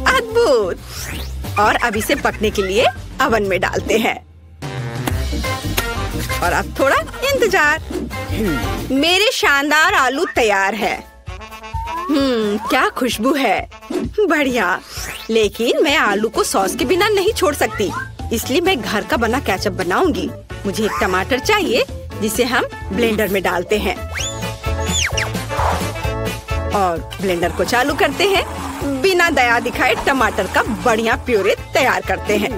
अद्भुत। और अब इसे पकने के लिए ओवन में डालते हैं और अब थोड़ा इंतजार। मेरे शानदार आलू तैयार है। क्या खुशबू है। बढ़िया। लेकिन मैं आलू को सॉस के बिना नहीं छोड़ सकती, इसलिए मैं घर का बना केचप बनाऊंगी। मुझे एक टमाटर चाहिए जिसे हम ब्लेंडर में डालते हैं और ब्लेंडर को चालू करते हैं। बिना दया दिखाए टमाटर का बढ़िया प्यूरे तैयार करते हैं।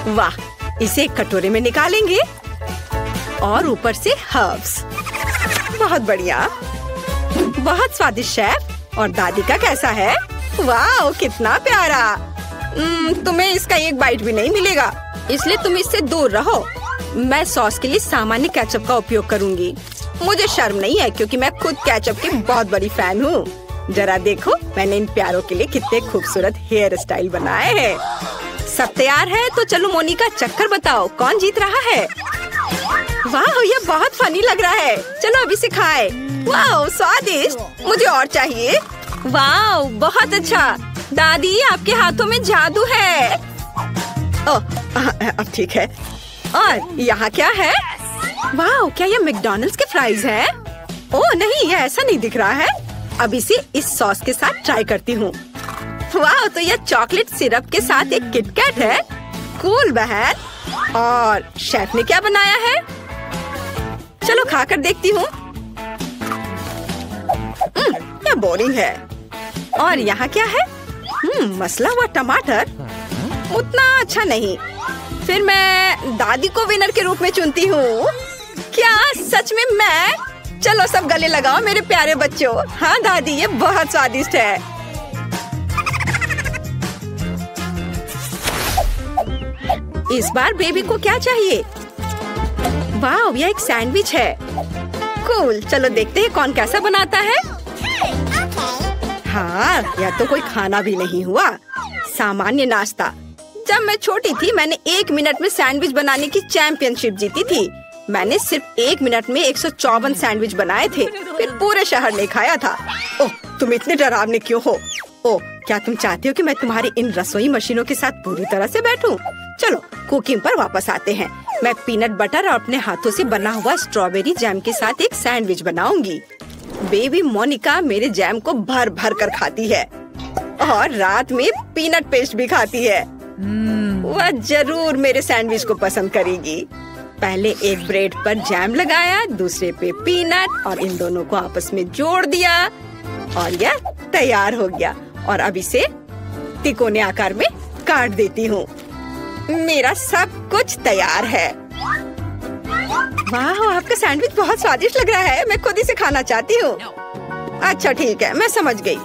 वाह, इसे एक कटोरे में निकालेंगे और ऊपर से हर्ब्स। बहुत बढ़िया, बहुत स्वादिष्ट शेफ। और दादी का कैसा है? वाह, कितना प्यारा। तुम्हें इसका एक बाइट भी नहीं मिलेगा, इसलिए तुम इससे दूर रहो। मैं सॉस के लिए सामान्य केचप का उपयोग करूंगी। मुझे शर्म नहीं है क्योंकि मैं खुद केचप की बहुत बड़ी फैन हूँ। जरा देखो मैंने इन प्यारों के लिए कितने खूबसूरत हेयर स्टाइल बनाए हैं। सब तैयार है तो चलो मोनिका, चक्कर बताओ कौन जीत रहा है। वाह, ये बहुत फनी लग रहा है। चलो अभी से खाए। वाह, स्वादिष्ट, मुझे और चाहिए। वाह, बहुत अच्छा। दादी, आपके हाथों में जादू है। ओह, अब ठीक है। और यहाँ क्या है? वाह, क्या ये मैकडॉनल्ड्स के फ्राइज है? ओह नहीं, ये ऐसा नहीं दिख रहा है। अब इसे इस सॉस के साथ ट्राई करती हूँ। वाह, तो ये चॉकलेट सिरप के साथ एक किटकैट है। कूल बहन। और शेफ ने क्या बनाया है? चलो खाकर देखती हूँ। क्या बोरिंग है। और यहाँ क्या है? मसला हुआ टमाटर। उतना अच्छा नहीं। फिर मैं दादी को विनर के रूप में चुनती हूँ। क्या सच में मैं? चलो सब गले लगाओ मेरे प्यारे बच्चों। हाँ दादी, ये बहुत स्वादिष्ट है। इस बार बेबी को क्या चाहिए? वाह, यह एक सैंडविच है। कूल, चलो देखते हैं कौन कैसा बनाता है। हाँ, यह तो कोई खाना भी नहीं हुआ, सामान्य नाश्ता। जब मैं छोटी थी मैंने 1 मिनट में सैंडविच बनाने की चैंपियनशिप जीती थी। मैंने सिर्फ 1 मिनट में 154 सैंडविच बनाए थे। फिर पूरे शहर ने खाया था। ओह, तुम इतने डरावने क्यों हो? ओह, क्या तुम चाहते हो कि मैं तुम्हारी इन रसोई मशीनों के साथ पूरी तरह से बैठूं? चलो कुकिंग पर वापस आते हैं। मैं पीनट बटर और अपने हाथों से बना हुआ स्ट्रॉबेरी जैम के साथ एक सैंडविच बनाऊंगी। बेबी मोनिका मेरे जैम को भर भर कर खाती है और रात में पीनट पेस्ट भी खाती है। वह जरूर मेरे सैंडविच को पसंद करेगी। पहले एक ब्रेड पर जैम लगाया, दूसरे पे पीनट, और इन दोनों को आपस में जोड़ दिया और यह तैयार हो गया। और अब इसे तिकोने आकार में काट देती हूँ। मेरा सब कुछ तैयार है। वाह, आपका सैंडविच बहुत स्वादिष्ट लग रहा है। मैं खुद इसे खाना चाहती हूँ। अच्छा ठीक है, मैं समझ गई।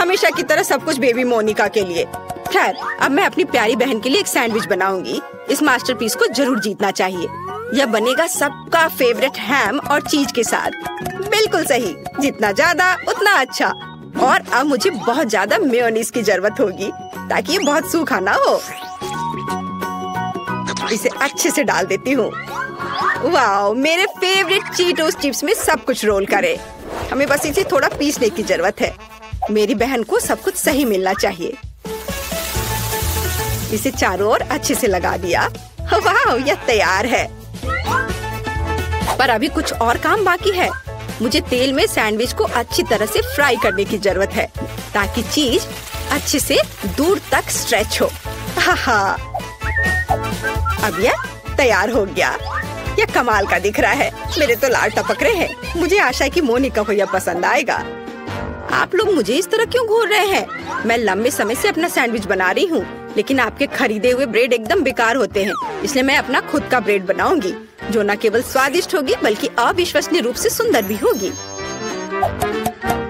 हमेशा की तरह सब कुछ बेबी मोनिका के लिए। खैर, अब मैं अपनी प्यारी बहन के लिए एक सैंडविच बनाऊंगी। इस मास्टरपीस को जरूर जीतना चाहिए। यह बनेगा सबका फेवरेट हैम और चीज के साथ। बिल्कुल सही, जितना ज्यादा उतना अच्छा। और अब मुझे बहुत ज्यादा मेयोनीज की जरूरत होगी ताकि ये बहुत सूखा ना हो। इसे अच्छे से डाल देती हूँ। वाह, मेरे फेवरेट चीटोस चिप्स में सब कुछ रोल करे। हमें बस इसे थोड़ा पीसने की जरूरत है। मेरी बहन को सब कुछ सही मिलना चाहिए। इसे चारों ओर अच्छे से लगा दिया। वाह, यह तैयार है। पर अभी कुछ और काम बाकी है। मुझे तेल में सैंडविच को अच्छी तरह से फ्राई करने की जरूरत है ताकि चीज अच्छे से दूर तक स्ट्रेच हो। हाँ, अब यह तैयार हो गया। यह कमाल का दिख रहा है। मेरे तो लाल टपक रहे हैं। मुझे आशा है कि मोनिका को यह पसंद आएगा। आप लोग मुझे इस तरह क्यों घूर रहे हैं? मैं लंबे समय से अपना सैंडविच बना रही हूँ, लेकिन आपके खरीदे हुए ब्रेड एकदम बेकार होते हैं। इसलिए मैं अपना खुद का ब्रेड बनाऊंगी जो न केवल स्वादिष्ट होगी बल्कि अविश्वसनीय रूप से सुंदर भी होगी।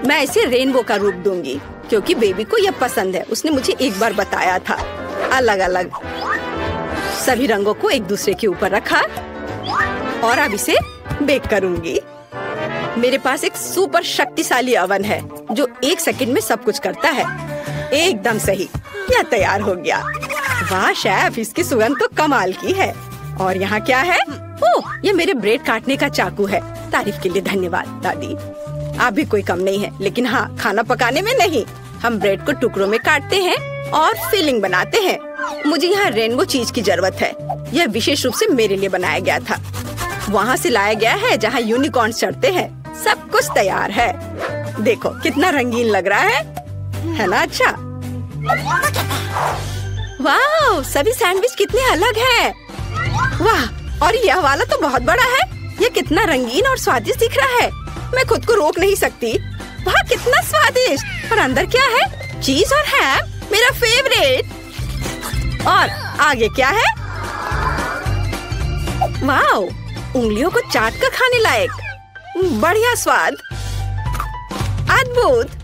मैं इसे रेनबो का रूप दूंगी क्योंकि बेबी को यह पसंद है। उसने मुझे एक बार बताया था। अलग अलग सभी रंगों को एक दूसरे के ऊपर रखा और अब इसे बेक करूंगी। मेरे पास एक सुपर शक्तिशाली ओवन है जो 1 सेकंड में सब कुछ करता है। एकदम सही, यह तैयार हो गया। वाह शेफ, इसकी सुगंध तो कमाल की है। और यहाँ क्या है? ओह, ये मेरे ब्रेड काटने का चाकू है। तारीफ के लिए धन्यवाद दादी। आप भी कोई कम नहीं है, लेकिन हाँ, खाना पकाने में नहीं। हम ब्रेड को टुकड़ों में काटते हैं और फिलिंग बनाते हैं। मुझे यहाँ रेनबो चीज की जरूरत है। यह विशेष रूप से मेरे लिए बनाया गया था। वहाँ से लाया गया है जहाँ यूनिकॉर्न चढ़ते हैं। सब कुछ तैयार है। देखो कितना रंगीन लग रहा है ना? अच्छा, वाह, सभी सैंडविच कितने अलग हैं। वाह, और यह वाला तो बहुत बड़ा है। यह कितना रंगीन और स्वादिष्ट दिख रहा है। मैं खुद को रोक नहीं सकती। वाह, कितना स्वादिष्ट। और अंदर क्या है? चीज और हैम, मेरा फेवरेट। और आगे क्या है? वाह, उंगलियों को चाट कर खाने लायक। बढ़िया स्वाद, अद्भुत।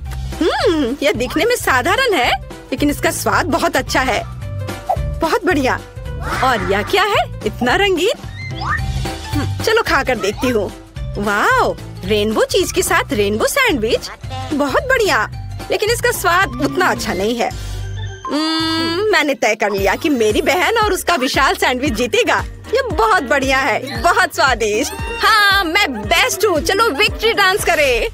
यह दिखने में साधारण है लेकिन इसका स्वाद बहुत अच्छा है। बहुत बढ़िया। और यह क्या है? इतना रंगीन। चलो खाकर देखती हूँ। वाह, रेनबो चीज के साथ रेनबो सैंडविच, बहुत बढ़िया। लेकिन इसका स्वाद उतना अच्छा नहीं है। मैंने तय कर लिया कि मेरी बहन और उसका विशाल सैंडविच जीतेगा। ये बहुत बढ़िया है, बहुत स्वादिष्ट। हाँ, मैं बेस्ट हूँ। चलो विक्ट्री डांस करें।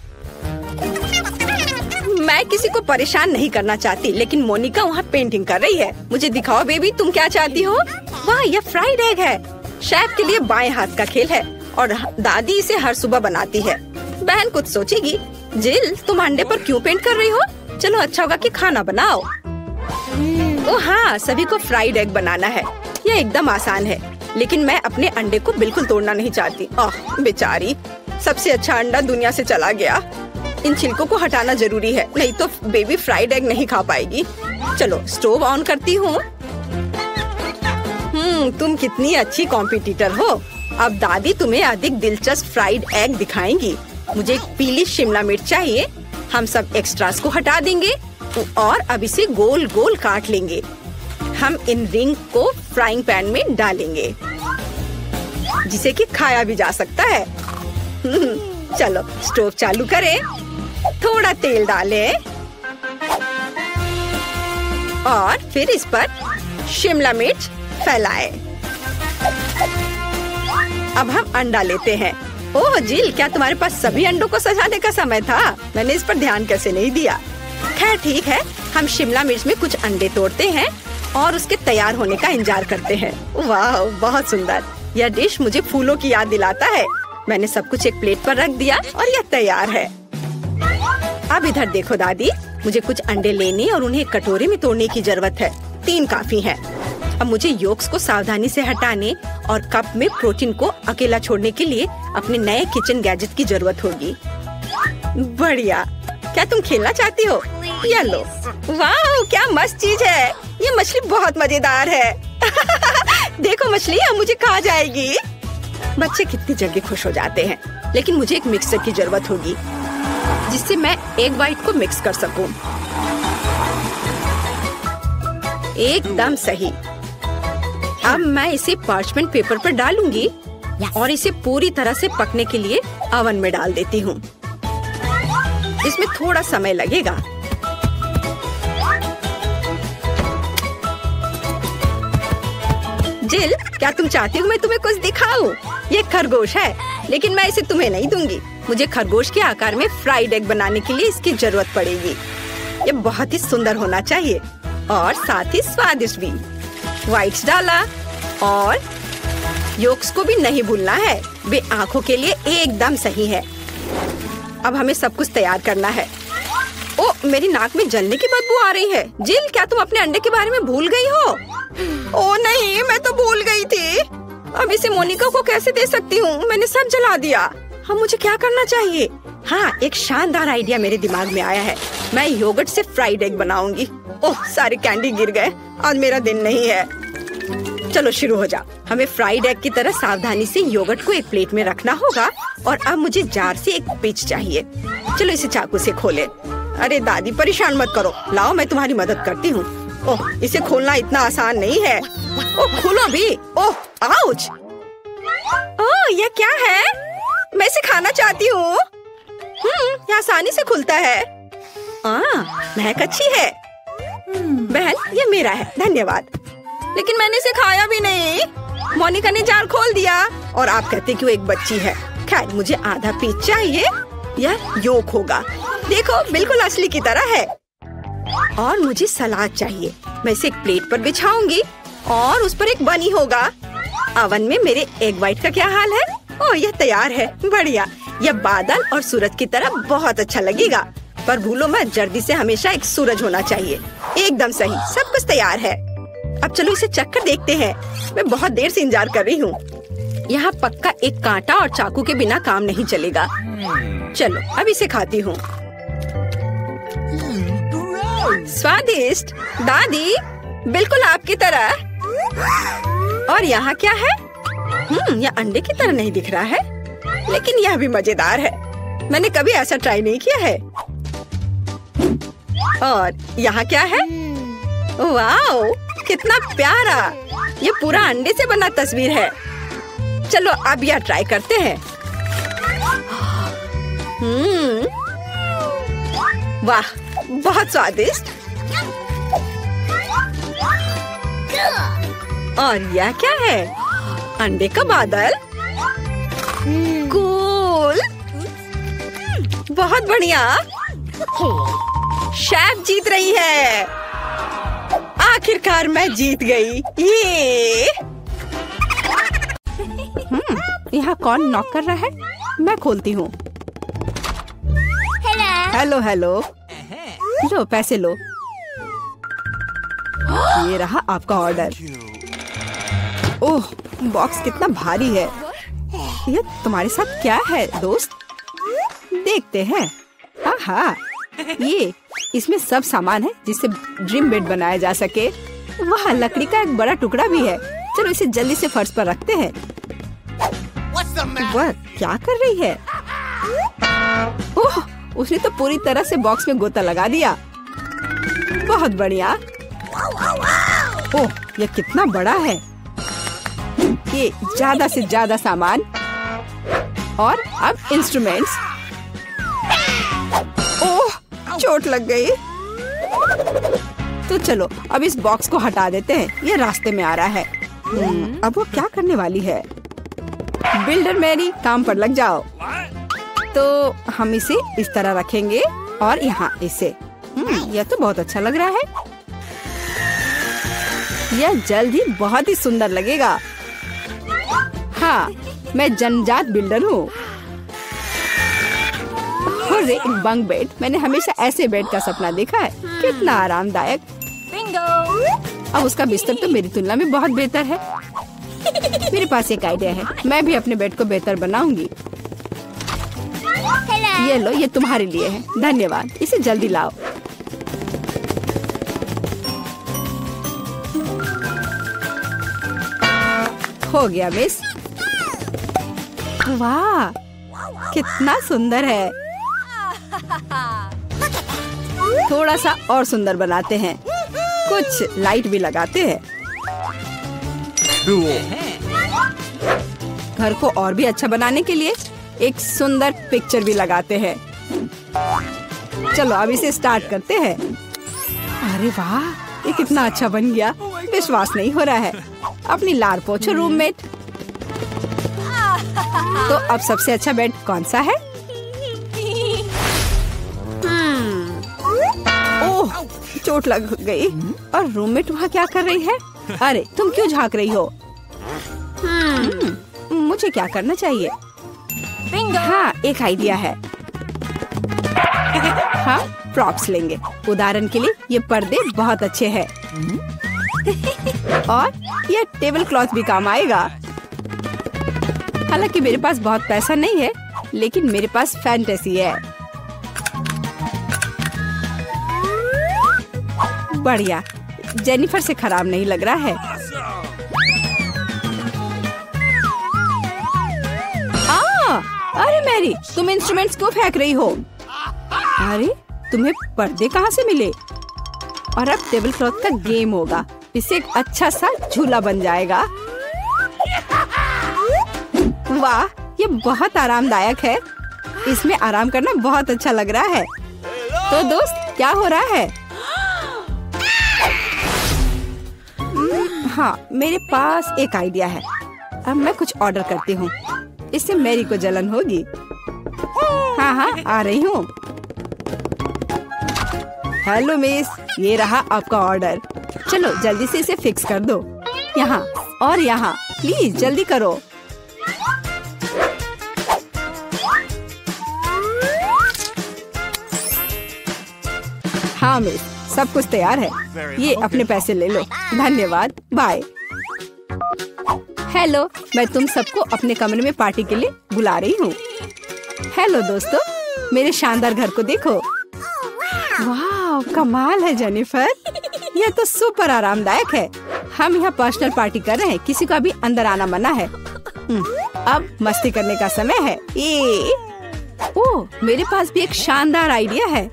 मैं किसी को परेशान नहीं करना चाहती, लेकिन मोनिका वहाँ पेंटिंग कर रही है। मुझे दिखाओ बेबी, तुम क्या चाहती हो? वाह, ये फ्राइड एग है। शेफ के लिए बाएं हाथ का खेल है और दादी इसे हर सुबह बनाती है। बहन कुछ सोचेगी। जिल, तुम अंडे पर क्यों पेंट कर रही हो? चलो अच्छा होगा कि खाना बनाओ। ओह हाँ, सभी को फ्राइड एग बनाना है। यह एकदम आसान है, लेकिन मैं अपने अंडे को बिल्कुल तोड़ना नहीं चाहती। ओह बेचारी, सबसे अच्छा अंडा दुनिया से चला गया। इन छिलकों को हटाना जरूरी है, नहीं तो बेबी फ्राइड एग नहीं खा पाएगी। चलो स्टोव ऑन करती हूँ। तुम कितनी अच्छी कॉम्पिटिटर हो। अब दादी तुम्हें अधिक दिलचस्प फ्राइड एग दिखाएंगी। मुझे एक पीली शिमला मिर्च चाहिए। हम सब एक्स्ट्रास को हटा देंगे और अब इसे गोल गोल काट लेंगे। हम इन रिंग को फ्राइंग पैन में डालेंगे, जिसे कि खाया भी जा सकता है। चलो स्टोव चालू करें, थोड़ा तेल डालें और फिर इस पर शिमला मिर्च फैलाएं। अब हम अंडा लेते हैं। ओह जिल, क्या तुम्हारे पास सभी अंडों को सजाने का समय था? मैंने इस पर ध्यान कैसे नहीं दिया। खैर ठीक है, हम शिमला मिर्च में कुछ अंडे तोड़ते हैं और उसके तैयार होने का इंतजार करते हैं। वाह, बहुत सुंदर। यह डिश मुझे फूलों की याद दिलाता है। मैंने सब कुछ एक प्लेट पर रख दिया और यह तैयार है। अब इधर देखो दादी, मुझे कुछ अंडे लेने और उन्हें एक कटोरे में तोड़ने की जरूरत है। 3 काफी है। अब मुझे योक्स को सावधानी से हटाने और कप में प्रोटीन को अकेला छोड़ने के लिए अपने नए किचन गैजेट की जरूरत होगी। बढ़िया, क्या तुम खेलना चाहती हो? ये लो। वाह, क्या मस्त चीज है। ये मछली बहुत मजेदार है। देखो मछली अब मुझे खा जाएगी। बच्चे कितनी जल्दी खुश हो जाते हैं। लेकिन मुझे एक मिक्सर की जरूरत होगी, जिससे मैं एग व्हाइट को मिक्स कर सकूं। एकदम सही। अब मैं इसे पार्चमेंट पेपर पर डालूंगी और इसे पूरी तरह से पकने के लिए ओवन में डाल देती हूँ। इसमें थोड़ा समय लगेगा। जिल, क्या तुम चाहती हो मैं तुम्हें कुछ दिखाऊं? ये खरगोश है, लेकिन मैं इसे तुम्हें नहीं दूंगी। मुझे खरगोश के आकार में फ्राइड एग बनाने के लिए इसकी जरूरत पड़ेगी। ये बहुत ही सुंदर होना चाहिए और साथ ही स्वादिष्ट भी। व्हाइट्स डाला और योक्स को भी नहीं भूलना है। वे आंखों के लिए एकदम सही है। अब हमें सब कुछ तैयार करना है। ओ, मेरी नाक में जलने की बदबू आ रही है। जिल, क्या तुम अपने अंडे के बारे में भूल गई हो? ओ नहीं, मैं तो भूल गई थी। अब इसे मोनिका को कैसे दे सकती हूँ? मैंने सब जला दिया। अब मुझे क्या करना चाहिए? हाँ, एक शानदार आइडिया मेरे दिमाग में आया है। मैं योगर्ट से फ्राइड एग बनाऊंगी। ओह, सारे कैंडी गिर गए। आज मेरा दिन नहीं है। चलो शुरू हो जाओ। हमें फ्राइड एग की तरह सावधानी से योगर्ट को एक प्लेट में रखना होगा और अब मुझे जार से एक पिच चाहिए। चलो इसे चाकू से खोले। अरे दादी, परेशान मत करो। लाओ, मैं तुम्हारी मदद करती हूँ। ओह, इसे खोलना इतना आसान नहीं है। ओह, खोलो भी। ओह, आउच। ओह, यह क्या है? मैं इसे खाना चाहती हूँ। यह आसानी से खुलता है। महक अच्छी है। बहन, ये मेरा है, धन्यवाद। लेकिन मैंने इसे खाया भी नहीं। मोनिका ने जार खोल दिया और आप कहते कि वो एक बच्ची है। खैर, मुझे आधा पीस चाहिए। यह योक होगा। देखो, बिल्कुल असली की तरह है। और मुझे सलाद चाहिए। मैं इसे एक प्लेट पर बिछाऊंगी और उस पर एक बनी होगा। ओवन में मेरे एग व्हाइट का क्या हाल है? ओह, यह तैयार है। बढ़िया। यह बादल और सूरज की तरह बहुत अच्छा लगेगा। पर भूलो मत, जर्दी से हमेशा एक सूरज होना चाहिए। एकदम सही, सब कुछ तैयार है। अब चलो इसे चख कर देखते हैं। मैं बहुत देर से इंतजार कर रही हूँ। यहाँ पक्का एक कांटा और चाकू के बिना काम नहीं चलेगा। चलो अब इसे खाती हूँ। स्वादिष्ट दादी, बिल्कुल आपकी तरह। और यहाँ क्या है? यह अंडे की तरह नहीं दिख रहा है, लेकिन यह भी मजेदार है। मैंने कभी ऐसा ट्राई नहीं किया है। और यहाँ क्या है? वाओ, कितना प्यारा। ये पूरा अंडे से बना तस्वीर है। चलो अब यह ट्राई करते हैं। वाह, बहुत स्वादिष्ट। और यह क्या है? अंडे का बादल। कूल, बहुत बढ़िया। शेफ जीत रही है। आखिरकार मैं जीत गई। ये यहाँ कौन नॉक कर रहा है? मैं खोलती हूँ। Hello hello. लो पैसे लो। ये रहा आपका ऑर्डर। ओह, बॉक्स कितना भारी है। ये तुम्हारे साथ क्या है दोस्त? देखते हैं। आहा, ये इसमें सब सामान है जिससे ड्रीम बेड बनाया जा सके। वहाँ लकड़ी का एक बड़ा टुकड़ा भी है। चलो इसे जल्दी से फर्श पर रखते हैं। वह क्या कर रही है? ओह, उसने तो पूरी तरह से बॉक्स में गोता लगा दिया। बहुत बढ़िया। ओह, ये कितना बड़ा है। ये ज्यादा से ज्यादा सामान और अब इंस्ट्रूमेंट्स। ओह, चोट लग गई। तो चलो अब इस बॉक्स को हटा देते हैं। ये रास्ते में आ रहा है। अब वो क्या करने वाली है? बिल्डर मैरी, काम पर लग जाओ। तो हम इसे इस तरह रखेंगे और यहाँ इसे। यह तो बहुत अच्छा लग रहा है। यह जल्द ही बहुत ही सुंदर लगेगा। हाँ, मैं जन्मजात बिल्डर हूँ। अरे, एक बंक बेड। मैंने हमेशा ऐसे बेड का सपना देखा है। कितना आरामदायक। अब उसका बिस्तर तो मेरी तुलना में बहुत बेहतर है। मेरे पास एक आइडिया है। मैं भी अपने बेड को बेहतर बनाऊंगी। ये लो, ये तुम्हारे लिए है। धन्यवाद। इसे जल्दी लाओ। हो गया मिस। वाह, कितना सुंदर है। थोड़ा सा और सुंदर बनाते हैं। कुछ लाइट भी लगाते हैं। घर को और भी अच्छा बनाने के लिए एक सुंदर पिक्चर भी लगाते हैं। चलो अब इसे स्टार्ट करते हैं। अरे वाह, ये कितना अच्छा बन गया। विश्वास नहीं हो रहा है। अपनी लार पोछो रूममेट। तो अब सबसे अच्छा बेड कौन सा है? ओह, चोट लग गई। और रूममेट वहाँ क्या कर रही है? अरे, तुम क्यों झांक रही हो? मुझे क्या करना चाहिए? हाँ, एक आइडिया है। हाँ, प्रॉप्स लेंगे। उदाहरण के लिए ये पर्दे बहुत अच्छे हैं। और ये टेबल क्लॉथ भी काम आएगा। हालांकि मेरे पास बहुत पैसा नहीं है, लेकिन मेरे पास फैंटेसी है। बढ़िया, जेनिफर से खराब नहीं लग रहा है। अरे मैरी, तुम इंस्ट्रूमेंट्स क्यों फेंक रही हो? अरे, तुम्हें पर्दे कहाँ से मिले? और अब टेबल क्लॉथ का गेम होगा। इससे एक अच्छा सा झूला बन जाएगा। वाह, ये बहुत आरामदायक है। इसमें आराम करना बहुत अच्छा लग रहा है। तो दोस्त, क्या हो रहा है? हाँ, मेरे पास एक आइडिया है। अब मैं कुछ ऑर्डर करती हूँ। इससे मैरी को जलन होगी। हाँ हाँ, आ रही हूँ। हेलो मिस, ये रहा आपका ऑर्डर। चलो जल्दी से इसे फिक्स कर दो। यहाँ और यहाँ, प्लीज जल्दी करो। हाँ मिस, सब कुछ तैयार है। ये अपने पैसे ले लो। धन्यवाद, बाय। हेलो, मैं तुम सबको अपने कमरे में पार्टी के लिए बुला रही हूँ। हेलो दोस्तों, मेरे शानदार घर को देखो। वाह, कमाल है जेनिफर। यह तो सुपर आरामदायक है। हम यहाँ पर्सनल पार्टी कर रहे हैं। किसी का भी अंदर आना मना है। अब मस्ती करने का समय है। ओह, मेरे पास भी एक शानदार आइडिया है।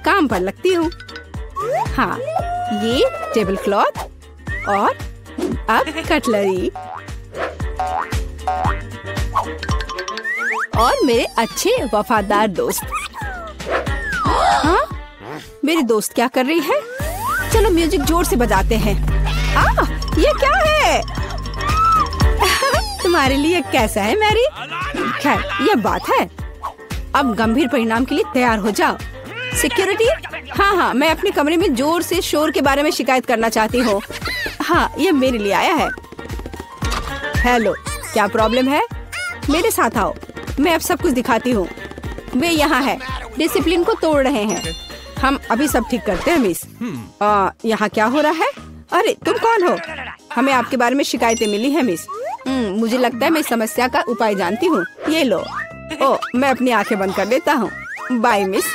काम पर लगती हूँ। हाँ, ये टेबल क्लॉथ और अब कटलरी और मेरे अच्छे वफादार दोस्त। हाँ? मेरी दोस्त क्या कर रही है? चलो म्यूजिक जोर से बजाते हैं। ये क्या है? तुम्हारे लिए कैसा है मैरी? खैर ये बात है। अब गंभीर परिणाम के लिए तैयार हो जाओ। सिक्योरिटी, हाँ, मैं अपने कमरे में जोर से शोर के बारे में शिकायत करना चाहती हूँ। हाँ, ये मेरे लिए आया है। हेलो, क्या प्रॉब्लम है? मेरे साथ आओ, मैं अब सब कुछ दिखाती हूँ। वे यहाँ है, डिसिप्लिन को तोड़ रहे हैं। हम अभी सब ठीक करते हैं मिस। यहाँ क्या हो रहा है? अरे तुम कौन हो? हमें आपके बारे में शिकायतें मिली है मिस। मुझे लगता है मैं इस समस्या का उपाय जानती हूँ। ये लो। मैं अपनी आंखें बंद कर लेता हूँ। Bye miss.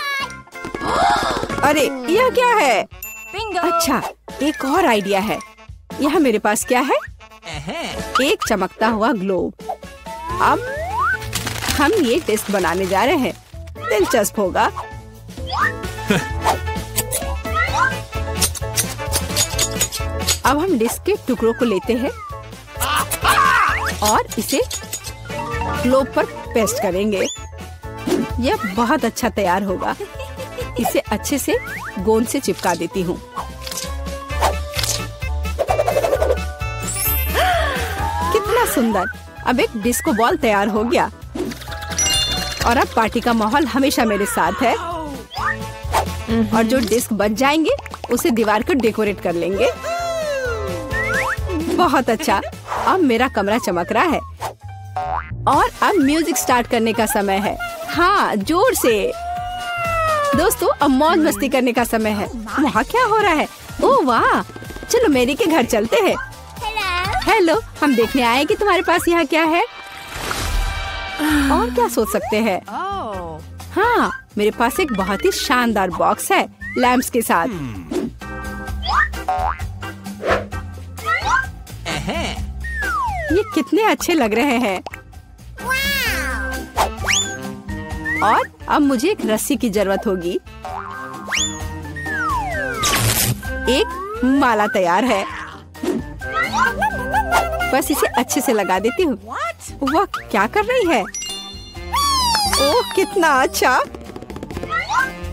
अरे यह क्या है? अच्छा, एक और आइडिया है। यहाँ मेरे पास क्या है? एक चमकता हुआ ग्लोब। अब हम ये डिस्क बनाने जा रहे हैं। दिलचस्प होगा। अब हम डिस्क के टुकड़ों को लेते हैं और इसे ग्लोब पर पेस्ट करेंगे। यह बहुत अच्छा तैयार होगा। इसे अच्छे से गोंद से चिपका देती हूँ। कितना सुंदर। अब एक डिस्को बॉल तैयार हो गया और अब पार्टी का माहौल हमेशा मेरे साथ है। और जो डिस्क बच जाएंगे उसे दीवार को डेकोरेट कर लेंगे। बहुत अच्छा। अब मेरा कमरा चमक रहा है और अब म्यूजिक स्टार्ट करने का समय है। हाँ, जोर से। दोस्तों, अब मौज मस्ती करने का समय है। वहाँ क्या हो रहा है? ओह वाह, चलो मेरी के घर चलते हैं। हेलो, हम देखने आए कि तुम्हारे पास यहाँ क्या है। और क्या सोच सकते हैं? हाँ, मेरे पास एक बहुत ही शानदार बॉक्स है लैंप्स के साथ। ये कितने अच्छे लग रहे हैं। और अब मुझे एक रस्सी की जरूरत होगी। एक माला तैयार है। बस इसे अच्छे से लगा देती हूँ। वह क्या कर रही है? ओह कितना अच्छा।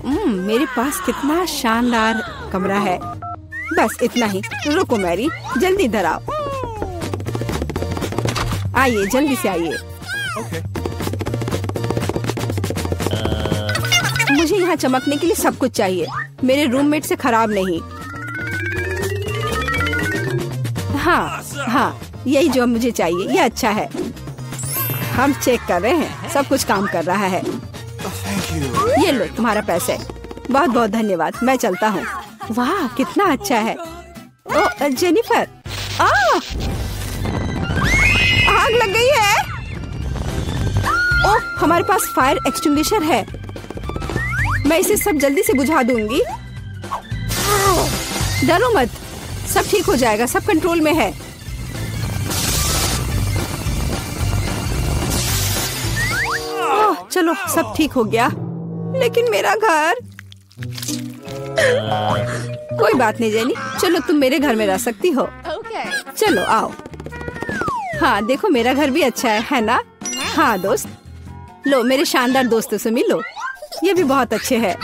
मेरे पास कितना शानदार कमरा है। बस इतना ही। रुको मैरी, जल्दी इधर आओ। आइए, जल्दी से आइए। मुझे यहाँ चमकने के लिए सब कुछ चाहिए। मेरे रूममेट से खराब नहीं। हाँ, यही जो मुझे चाहिए। ये अच्छा है। हम चेक कर रहे हैं, सब कुछ काम कर रहा है। ये लो तुम्हारा पैसे। बहुत बहुत धन्यवाद। मैं चलता हूँ। वाह कितना अच्छा है। ओह जेनिफर, आग लग गई है। ओह, हमारे पास फायर एक्सटिंग्विशर है। मैं इसे सब जल्दी से बुझा दूंगी। डरो मत, सब ठीक हो जाएगा। सब कंट्रोल में है। ओह, चलो सब ठीक हो गया। लेकिन मेरा घर। कोई बात नहीं जेनी, चलो तुम मेरे घर में रह सकती हो। चलो आओ। हाँ देखो, मेरा घर भी अच्छा है ना? हाँ दोस्त, लो मेरे शानदार दोस्तों से मिलो। ये भी बहुत अच्छे हैं।